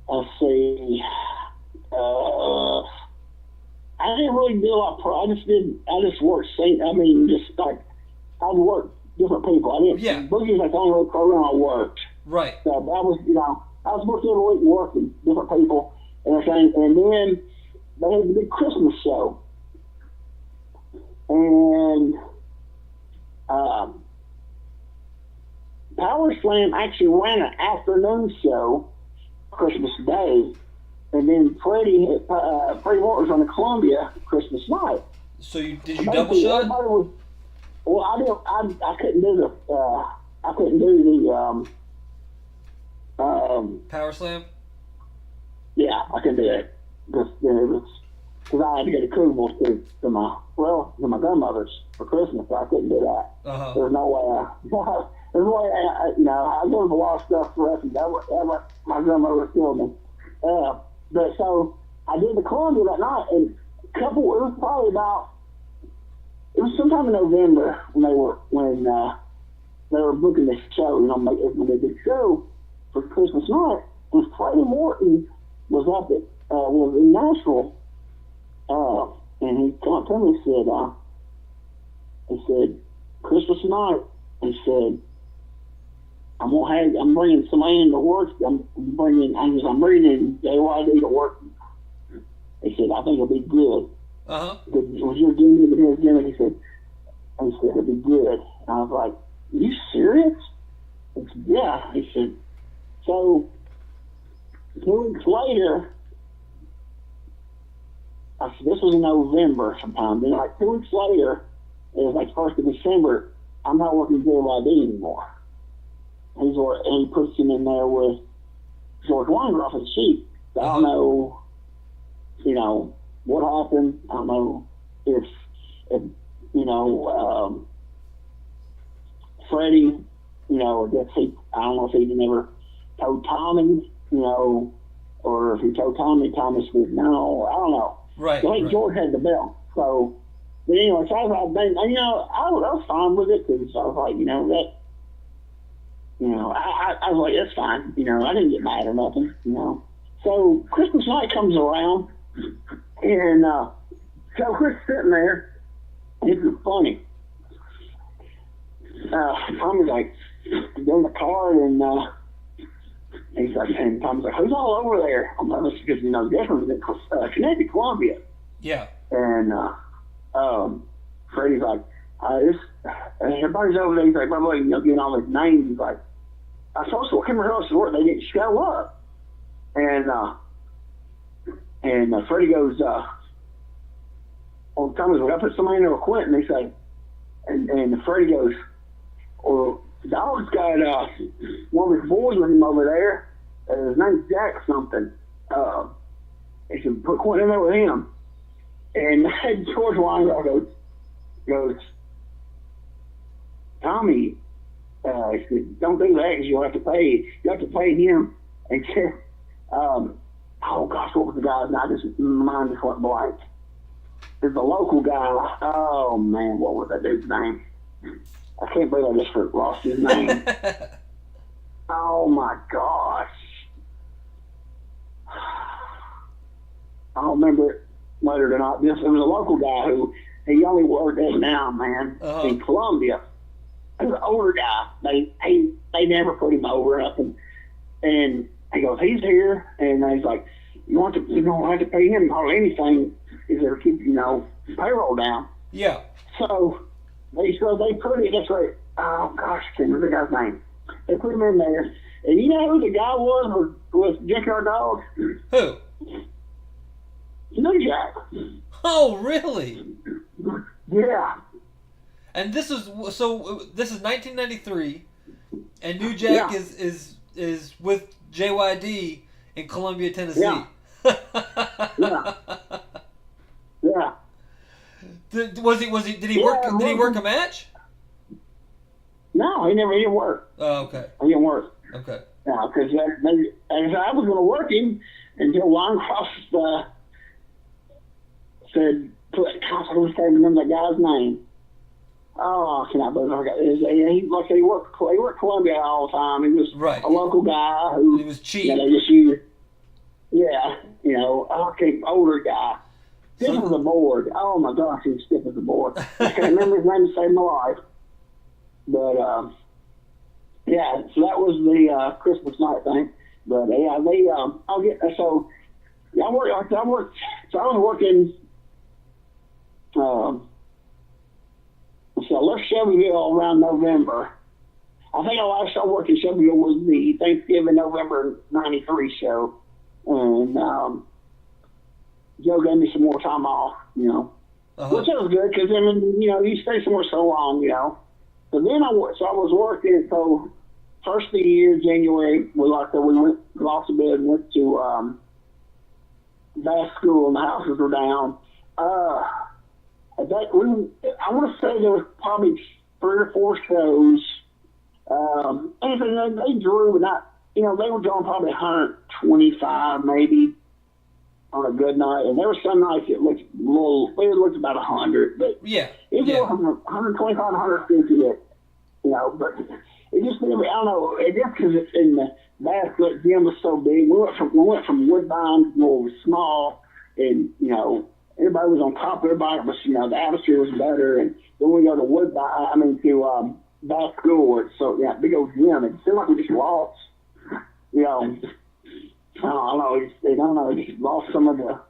Let's see. I didn't really do a lot of I just worked I worked different people. Boogie was like the only program I worked. Right. So that was, I was supposed to every week working different people and everything, and then they had the big Christmas show, and Power Slam actually ran an afternoon show Christmas Day, and then Freddie Morton was on the Columbia Christmas night. So did you double shot? Well, I couldn't do the I couldn't do the Power Slam. Yeah, I couldn't do that because I had to go to Coogville to my grandmother's for Christmas, so I couldn't do that. Uh-huh. There's no way. There's no way. I gave a lot of stuff for us, and my grandmother would kill me. But so I did the Columbia that night, and it was probably about. It was sometime in November when they were booking this show, when they did the show for Christmas night. And Freddie Morton was up at was in Nashville, and he came up to me and said, Christmas night, he said, I'm bringing somebody in to work. I'm bringing JYD to work. He said, I think it'll be good. Uh-huh. Was your gimmick and his gimmick? He said, it'll be good. And I was like, are you serious? He said, yeah. He said, so 2 weeks later, this was in November sometime. Then like 2 weeks later, it was like 1st of December, I'm not working with JYD anymore. And he puts him in there with George Weingroff as Chief. So I don't know, what happened. I don't know if Freddie, I don't know if he never told Tommy, or if he told Tommy said no, I don't know. Right. So I think George had the belt. So, but anyway, so I was fine with it because I was like, I was like, that's fine. I didn't get mad or nothing, So Christmas night comes around, and so Chris sitting there. This is funny. Tommy's like, in the car, and he's like, and Tommy's like, who's all over there? I'm like, because Declan's in Connecticut, Columbia. Yeah. And Freddie's like, everybody's over there. He's like, getting all his names. He's like, I saw some Kimber Hills to work. They didn't show up. And Freddie goes, Tommy's like, I put somebody in there with Quinton. They say, and Freddie goes, well, Dog's got one of his boys with him over there. His name's Jack something. He said, put Quinton in there with him. And George Weinberg goes, Tommy, he said, don't do that because you'll have to pay. You have to pay him. And he said, oh gosh, what was the guy's name? My mind just went blank. There's a local guy. Oh man, what was that dude's name? I can't believe I just lost his name. Oh my gosh. I don't remember it later or not. It was a local guy who he only worked at now, man, in Columbia. He was an older guy. They never put him over nothing. And he goes, he's here, and he's like, you don't have to pay him hardly anything. Is there keep payroll down? Yeah. So they put it. That's right. Oh gosh, I can't remember the guy's name. They put him in there, and you know who the guy was Junkyard Dog? Who? NewJack. Oh, really? Yeah. And this is 1993, and NewJack is with JYD in Columbia, Tennessee. Yeah. Yeah. Yeah. Did he work a match? No, he didn't work. Oh, okay. He didn't work. Okay. No, because I was going to work him until Longcross said, I can't remember that guy's name. Oh, I cannot believe I forgot. He worked Columbia all the time. He was a local guy who he was cheap. They just used. Yeah, older guy. Stiff as a board. Oh my gosh, he was stiff as a board. I can't remember his name to save my life. But so that was the Christmas night thing. But yeah, they I'll get so. Yeah, I work. I worked. So I was working. So I left Shelbyville around November. I think the last show I worked in Shelbyville was the Thanksgiving November '93 show, and Joe gave me some more time off, which was good because I mean, you stay somewhere so long, But then I was working. So first of the year, January, we lost a bed and went to bass school, and the houses were down. I want to say there was probably 3 or 4 shows. And they drew, but not, they were drawing probably 125 maybe on a good night. And there were some nights it looked about 100, but yeah, it was 125, 150, but it just, I don't know, it just because it's in the basket, gym was so big. We went from Woodbine, where it was small, and, everybody was on top of everybody, but, the atmosphere was better. And then we go to Woodbine, to back school, so yeah, big old gym. It seemed like we just lost, I don't know, we just lost some of the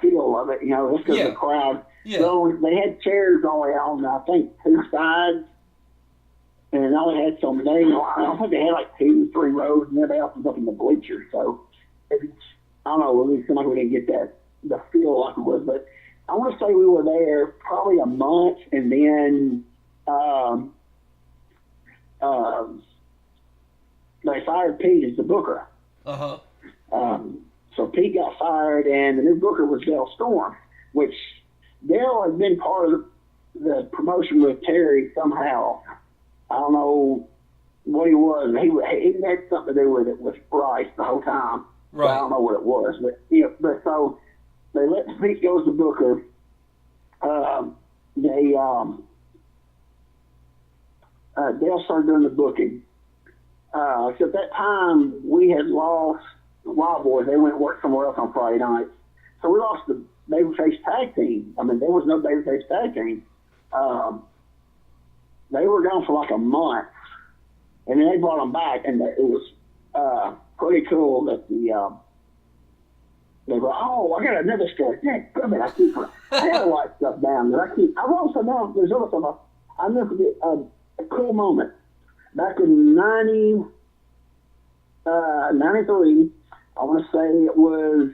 feel of it, just because of the crowd. Yeah. So they had chairs only on, I think, 2 sides, and they only had so many. I don't think they had like 2 or 3 rows, and everybody else was up in the bleachers. So I don't know, it seemed like we didn't get the feel like it was, but I want to say we were there probably a month, and then they fired Pete as the booker. So Pete got fired, and the new booker was Dale Storm, which Dale had been part of the promotion with Terry somehow. I don't know what he was. He had something to do with it with Bryce the whole time. Right. I don't know what it was, but so they let Pete go as the booker. Dale started doing the booking. So at that time, we had lost the Wild Boys. They went and worked somewhere else on Friday nights. So we lost the Babyface tag team. I mean, there was no Babyface tag team. They were gone for like a month, and then they brought them back, and it was pretty cool that they were, I got another story. Yeah, I had a lot of stuff down that I wrote some down. There's other stuff. I never forget a cool moment. Back in 93, I want to say it was,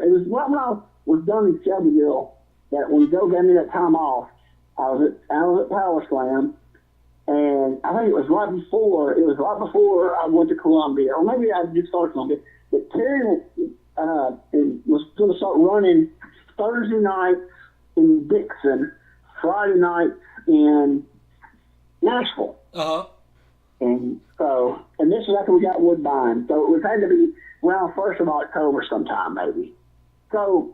it was when I was done in Shelbyville, that when Joe gave me that time off, I was at Power Slam, and I think it was right before I went to Columbia, or maybe I just started Columbia, but Terry was going to start running Thursday night in Dixon, Friday night in Nashville. And so, and this was after we got Woodbine, so it was had to be around 1st of October sometime, maybe. So,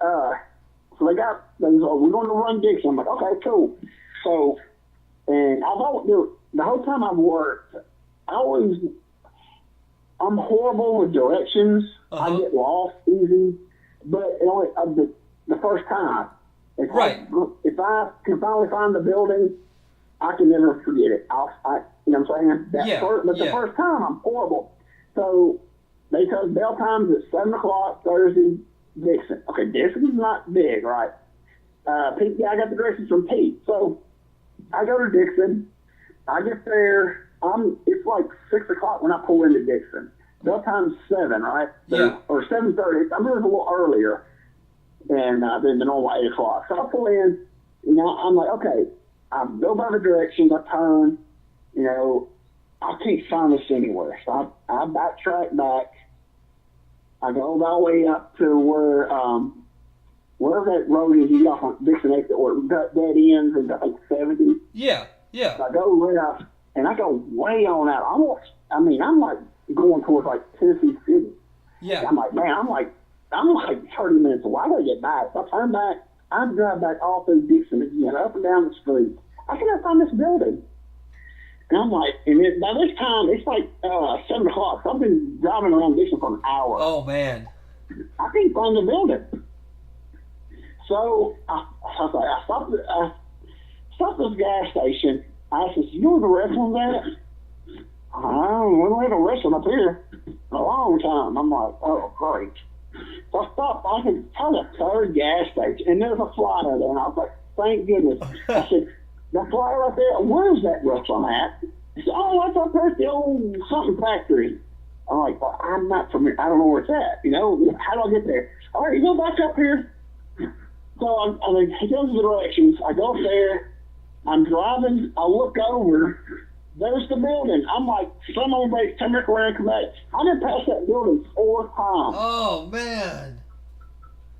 they got, we're going to run Dixon. I'm like, okay, cool. So, and the whole time I've worked, I'm horrible with directions. I get lost easy, but only the first time. If I can finally find the building, I can never forget it. You know what I'm saying? The first time, I'm horrible. So they told bell times at 7 o'clock Thursday, Dixon. Okay, Dixon's not big, right? Pete, I got the directions from Pete. So I go to Dixon. I get there. It's like 6 o'clock when I pull into Dixon. Bell time's 7, right? Or 7:30. I'm really a little earlier than the normal 8 o'clock. So I pull in. I'm like, okay. I go by the directions. I turn. I can't find this anywhere. So I backtrack back. I go all the way up to wherever that road is you got on Dixon exit where it got dead ends and I think 70. Yeah. So I go left and I go way on out. I'm like going towards like Tennessee City. Yeah. I'm like, man, I'm like 30 minutes away. I gotta get back. So I turn back. I drive back all through Dixon again, up and down the street. I cannot find this building. And I'm like, by this time, it's like 7 o'clock. So I've been driving around Dixon for an hour. Oh, man. I can't find the building. So I stopped. stop at this gas station. I said, you know where the wrestling's at? I don't know, we haven't wrestled up here in a long time. I'm like, oh, great. So I stopped. I could find a third gas station, and there's a flyer there. And I was like, thank goodness. I said, the flyer right there, where's that wrestling at? He said, oh, that's up there at the old something factory. I'm like, well, I'm not from here. I don't know where it's at. You know, how do I get there? All right, you go back up here. So he goes the directions. I go up there. I'm driving. I look over. There's the building. I'm like, some old lady, turn back around, come back. I done passed that building 4 times. Oh, man.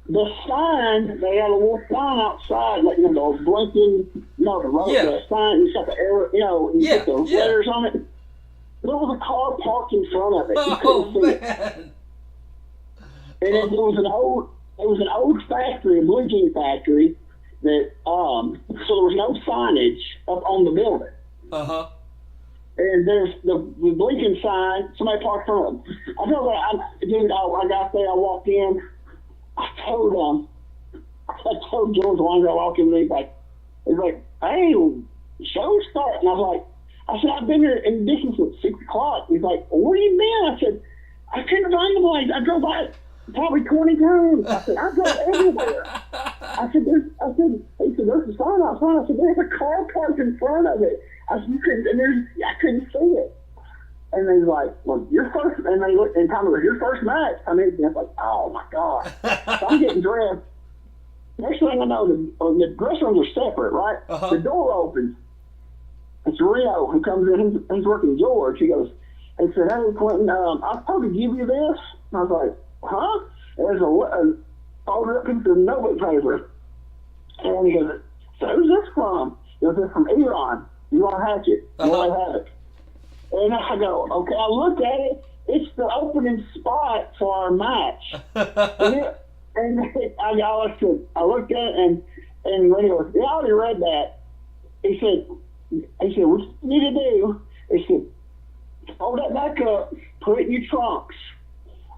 The sign, they had a little sign outside, like, you know, the blinking, you know, the road, the sign, you got the arrow, you know, you get the letters on it. There was a car parked in front of it. You couldn't see it. And it was an old factory, a blinking factory, that, so there was no signage up on the building. Uh-huh. And there's the blinking sign, somebody parked in front of them. I know that I got there, I walked in, I told George one day I walked in, he's like, hey, show's starting. I said, I've been here in Dickinson since 6 o'clock. He's like, well, where you been? I said, I couldn't find the place. I drove by it probably 20 times. I said, I drove everywhere. He said, there's a sign outside. I said, there's a car parked in front of it. I said, I couldn't see it. And they was like, well, your first, and they looked, and Tommy was, your first match. I mean, it's like, oh my God. So I'm getting dressed. Next thing I know, the dress rooms are separate, right? Uh-huh. The door opens. It's Rio who comes in. He's working George. He goes, he said, hey, Quinton, I'm supposed to give you this. And I was like, huh? There's a folded up piece of notebook paper. And he goes, so who's this from? He goes, it's from Elon. You want to hatch it? You want to have it? And I go, okay, I look at it. It's the opening spot for our match. I looked at it, and when he goes, yeah, I already read that. He said, what you need to do, he said, hold that back up, put it in your trunks.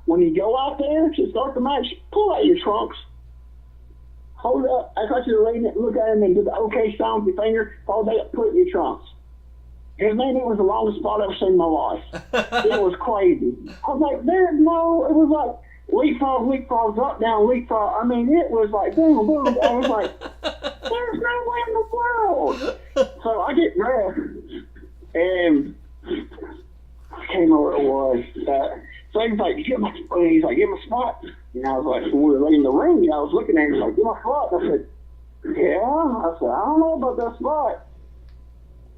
When you go out there to start the match, pull out your trunks. Hold up. I thought you were reading it, look at him and do the okay sign with your finger, hold that up, put it in your trunks. And man, it was the longest spot I've ever seen in my life. It was crazy. I was like, it was like leapfrog, drop down, leapfrog. I mean, it was like, boom, boom. I was like, there's no way in the world. So I get dressed, and I can't remember what it was. So he's like, give me a spot. And I was like, when we were in the ring, I was looking at him, he's like, give me a spot. And I said, yeah. I said, I don't know about that spot.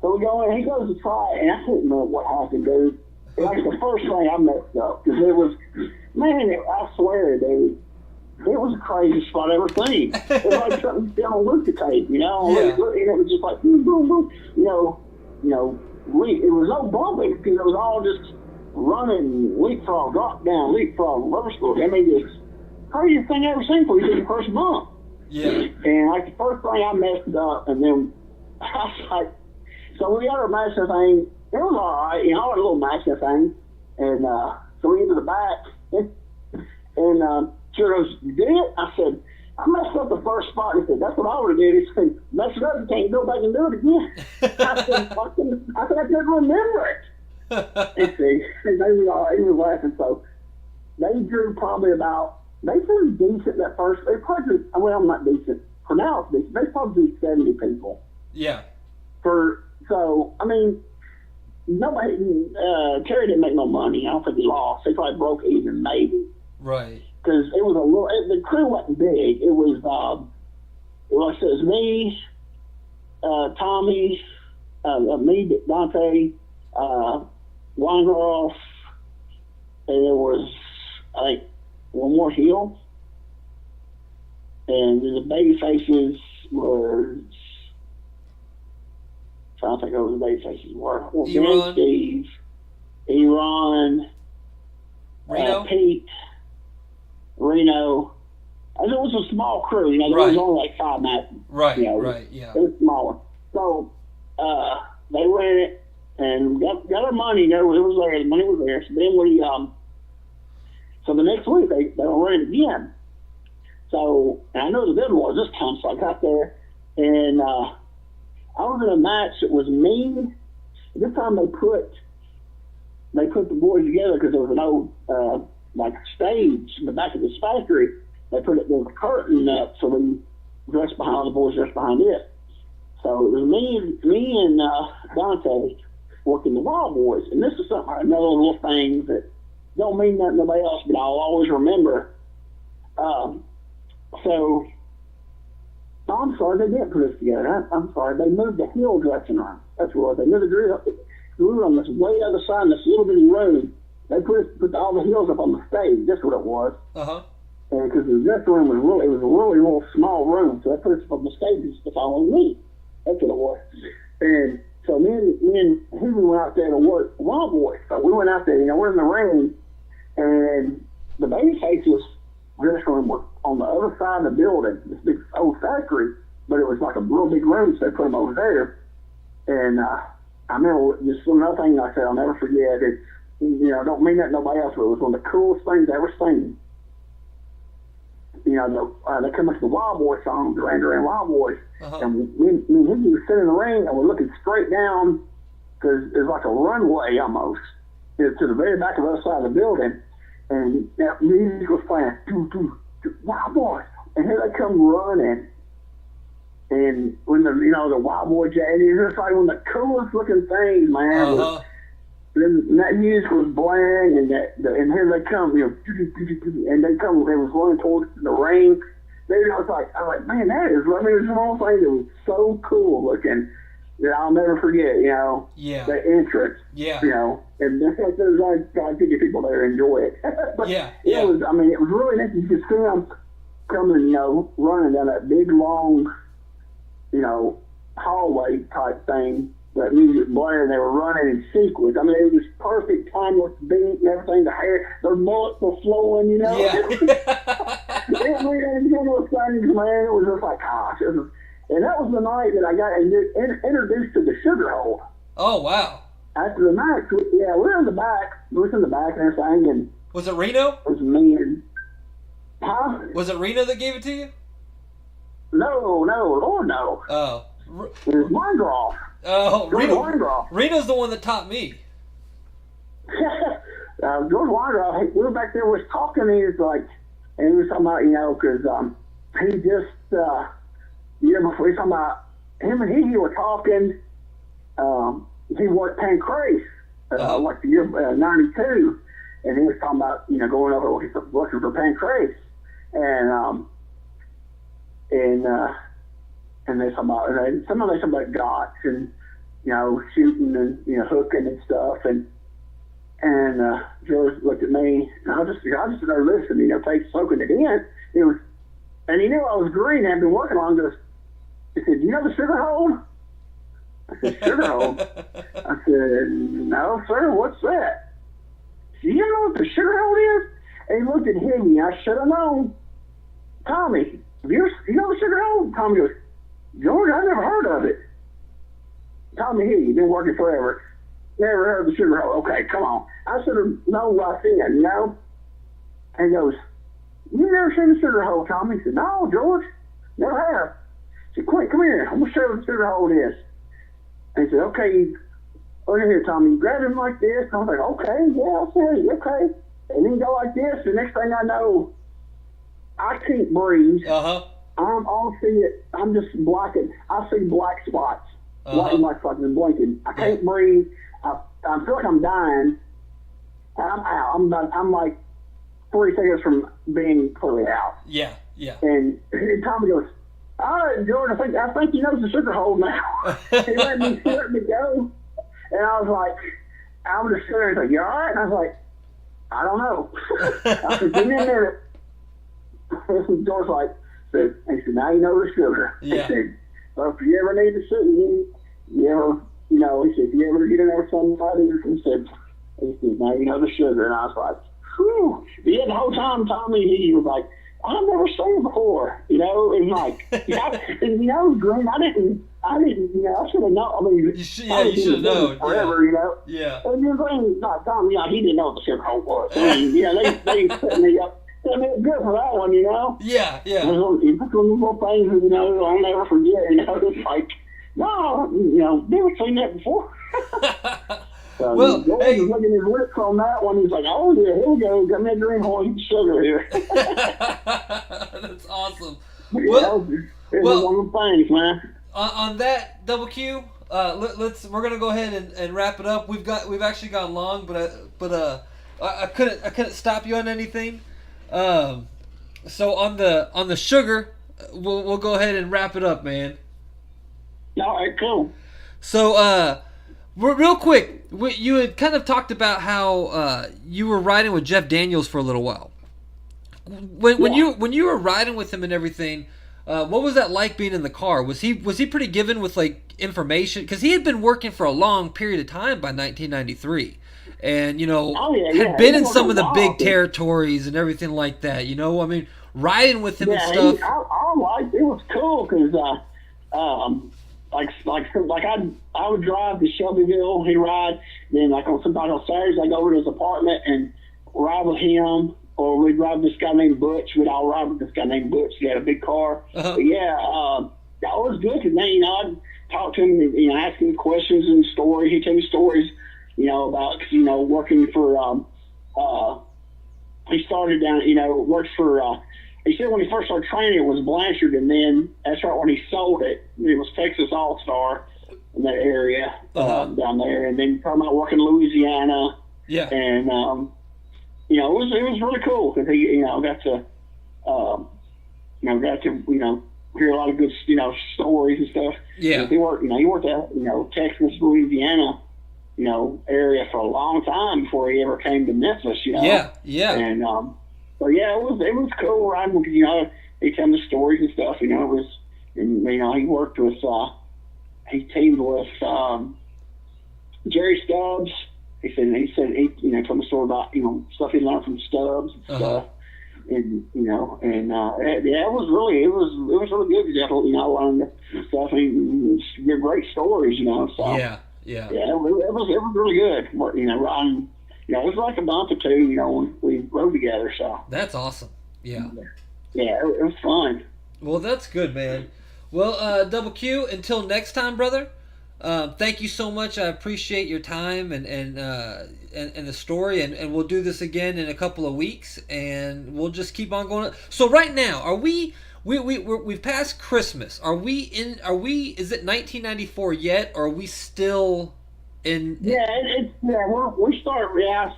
So we go in, he goes to try it, and I couldn't know what happened, dude. It was the first thing I messed up, because it was, I swear, dude, it was the craziest spot I ever seen. It was like something down on Luca tape, you know? Yeah. And it was just like, boom, boom, boom. You know, it was no bumping, because it was all just running, leapfrog, drop down, leapfrog, rubber sport. I mean, it's the craziest thing I ever seen before you did the first bump. Yeah. And like the first thing I messed up, and then I was like, so we got our match and thing. It was all right, you know, a little match and thing. And so we get to the back, and she goes, you did it? I said, I messed up the first spot. He said, that's what I would have did. He said, mess it up, you can't go back and do it again. I said, I couldn't remember it. And see, he was laughing. So they drew probably they drew decent that first. They probably drew, well, not decent. For now, it's decent. They probably drew 70 people. Yeah. So, I mean, nobody, Terry didn't make no money. I don't think he lost. They probably broke even, maybe. Right. Because it was the crew wasn't big. It was me, Tommy, me, Dante, Weingroff, and there was, I think, one more heel. And the baby faces were, I don't think those baby faces were. Well, Ben, Steve, Eron, Reno? Pete, Reno. And it was a small crew, you know, there was only like 5 matches. Right, you know, right, yeah. It was smaller. So they ran it and got our money. It was there. The money was there. So then so the next week they were running again. So, and I know the good one was this time, so I got there and I was in a match that was me. This time they put the boys together because there was an old like stage in the back of this factory. There was a curtain up, so we dressed behind the boys, dressed behind it. So it was me and Dante working the Wild Boys, and this is something, another little thing that don't mean nothing to nobody else, but I'll always remember. So I'm sorry they didn't put us together. I'm sorry, they moved the hill dressing room. That's what they moved the drill. We were on this way other side of this little bitty room. They put all the hills up on the stage. That's what it was. And because the dressing room was really, it was a really little small room, so they put us up on the stage to follow me. That's what it was. And so me and Huey went out there to work Wild Boys. So we went out there, we're in the rain, and the Babyface's dressing room was on the other side of the building, this big old factory, but it was like a real big room, so they put them over there. And I remember just another thing I said I'll never forget. It, don't mean that to nobody else, but it was one of the coolest things I ever seen. They come up to the Wild Boy song, Duran Duran Wild Boys, and me and Hickey was sitting in the ring, and we're looking straight down, because there's like a runway almost, to the very back of the other side of the building, and that music was playing, Wild Boys, and here they come running, and when the Wild Boy jacket, it was just like one of the coolest looking things, man. Then that music was blaring, and here they come, and they was running towards the ring. I was like, man, that is, I mean, it was one of those things that was so cool looking that I'll never forget, the entrance, and that's like those, I think people there enjoy it. But it was, I mean, it was really nice. You could see them coming, running down that big, long, hallway type thing. That music blaring, they were running in sequence. I mean, it was just perfect time with the beat and everything. The hair, their mullets were flowing, Yeah. It was one of those things, man. It was just like, gosh. And that was the night that I got introduced to the Sugar Hole. Oh, wow. After the match, we were in the back. We were in the back and everything. And was it Reno? It was me and... Huh? Was it Reno that gave it to you? No, Lord, no. Oh. It was Weingroff. Oh, Weingroff. Reno's the one that taught me. George Weingroff, we were back there, was talking, and he was like, and he was talking about, because he just, before he was talking about, him and he were talking, he worked Pancrase, like the year 92, and he was talking about, going over looking for Pancrase, and they talk about, some of them talk about dots and, shooting and, hooking and stuff. And George looked at me, and I just started listening, soaking it in. It was, and he knew I was green, I'd been working on this. He said, "You know the Sugar Hole?" I said, "Sugar Hole?" I said, "No, sir, what's that?" He said, "You know what the Sugar Hole is?" And he looked at him, and I should have known. "Tommy, you know the Sugar Hole?" Tommy goes, "George, I've never heard of it." Tommy Healy, been working forever. Never heard of the Sugar Hole. Okay, come on. I should have known right then, And he goes, "You never seen the Sugar Hole, Tommy?" He said, "No, George, never have." He said, "Quick, come here. I'm going to show you what the Sugar Hole is." And he said, "Okay, over here, Tommy. You grab him like this." And I was like, "Okay, yeah, I'll show you. Okay." And then go like this. The next thing I know, I can't breathe. I'm just blacking. I see black spots. Lighting like fucking blinking. I can't breathe. I feel like I'm dying. I'm out. I'm like 3 seconds from being clearly out. Yeah. And Tommy goes, "All right, George, I think you know the Sugar Hole now." He let me go. And I was like, I'm just sitting there, he's like, "You all right?" And I was like, "I don't know." I said, "Give me a minute." And George he said, "Now you know the sugar." Yeah. He said, "Well, if you ever need to sit, he said, if you ever get in there with somebody," he said, "Now you know the sugar." And I was like, whew. Yeah, the whole time, Tommy, he was like, "I've never seen it before." And like, Green, I didn't, I should have known. I mean, you should have known. Forever, Yeah. And then Green, Tom, he didn't know what the Sugar Hole was. I mean, they set me up. I mean, it's good for that one, Yeah. It's one of those little things, I'll never forget, It's like, No, never seen that before. So Well, George hey. was looking his lips on that one. He's like, oh, yeah, here we go. Got me a green horn sugar here. That's awesome. Yeah, Well, it was one of the things, man. on that Double Q, we're gonna go ahead and wrap it up. We've actually gone long, but I couldn't stop you on anything. So on the sugar, we'll go ahead and wrap it up, man. All right, cool. So real quick, you had kind of talked about how you were riding with Jeff Daniels for a little while. When you were riding with him and everything, what was that like being in the car? Was he pretty given with like information? Because he had been working for a long period of time by 1993, and had been in some of the big territories and everything like that. I mean, riding with him and stuff. I liked it. Was cool because I would drive to Shelbyville. He'd ride. Then sometimes on Saturdays I go over to his apartment and ride with him. Or we'd ride with this guy named Butch. We'd all ride with this guy named Butch. He had a big car. Uh-huh. But yeah, that was good because then, I'd talk to him and, ask him questions and stories. He'd tell me stories, about, working for, he started down, worked for, he said when he first started training it was Blanchard, and then that's right when he sold it. It was Texas All-Star in that area down there. And then talking about working in Louisiana. Yeah. And, it was really cool because he, got to hear a lot of good, stories and stuff. Yeah. He worked at, Texas, Louisiana, area for a long time before he ever came to Memphis, Yeah, yeah. And, so yeah, it was cool riding because, he tell me stories and stuff, it was, and, he worked with, he teamed with, Jerry Stubbs. He said he told me a story about, stuff he learned from Stubbs and stuff. And, it was really good because, I learned stuff. They're great stories, so. Yeah. Yeah, it was really good. Riding, it was like a month or two, when we rode together, so. That's awesome. Yeah. Yeah, it was fun. Well, that's good, man. Well, Double Q, until next time, brother. Thank you so much. I appreciate your time and the story, and we'll do this again in a couple of weeks, and we'll just keep on going. So right now, are we've passed Christmas? Is it 1994 yet, or are we still in? We started.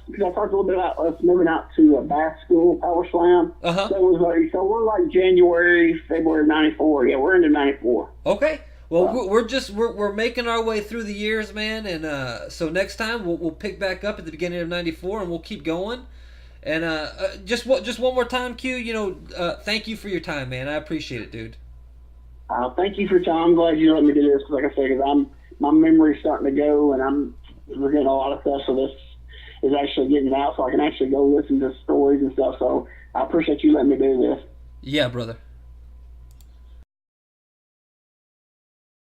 Because I talked a little bit about us moving out to Bath School Power Slam. Uh-huh. So we're like January, February of '94. Yeah, we're into '94. Okay. Well, we're making our way through the years, man, and so next time we'll pick back up at the beginning of '94, and we'll keep going. And just one more time, Q. Thank you for your time, man. I appreciate it, dude. Thank you for your time. I'm glad you let me do this. Like I said, because my memory's starting to go, and I'm forgetting a lot of stuff. So this is actually getting out, so I can actually go listen to stories and stuff. So I appreciate you letting me do this. Yeah, brother.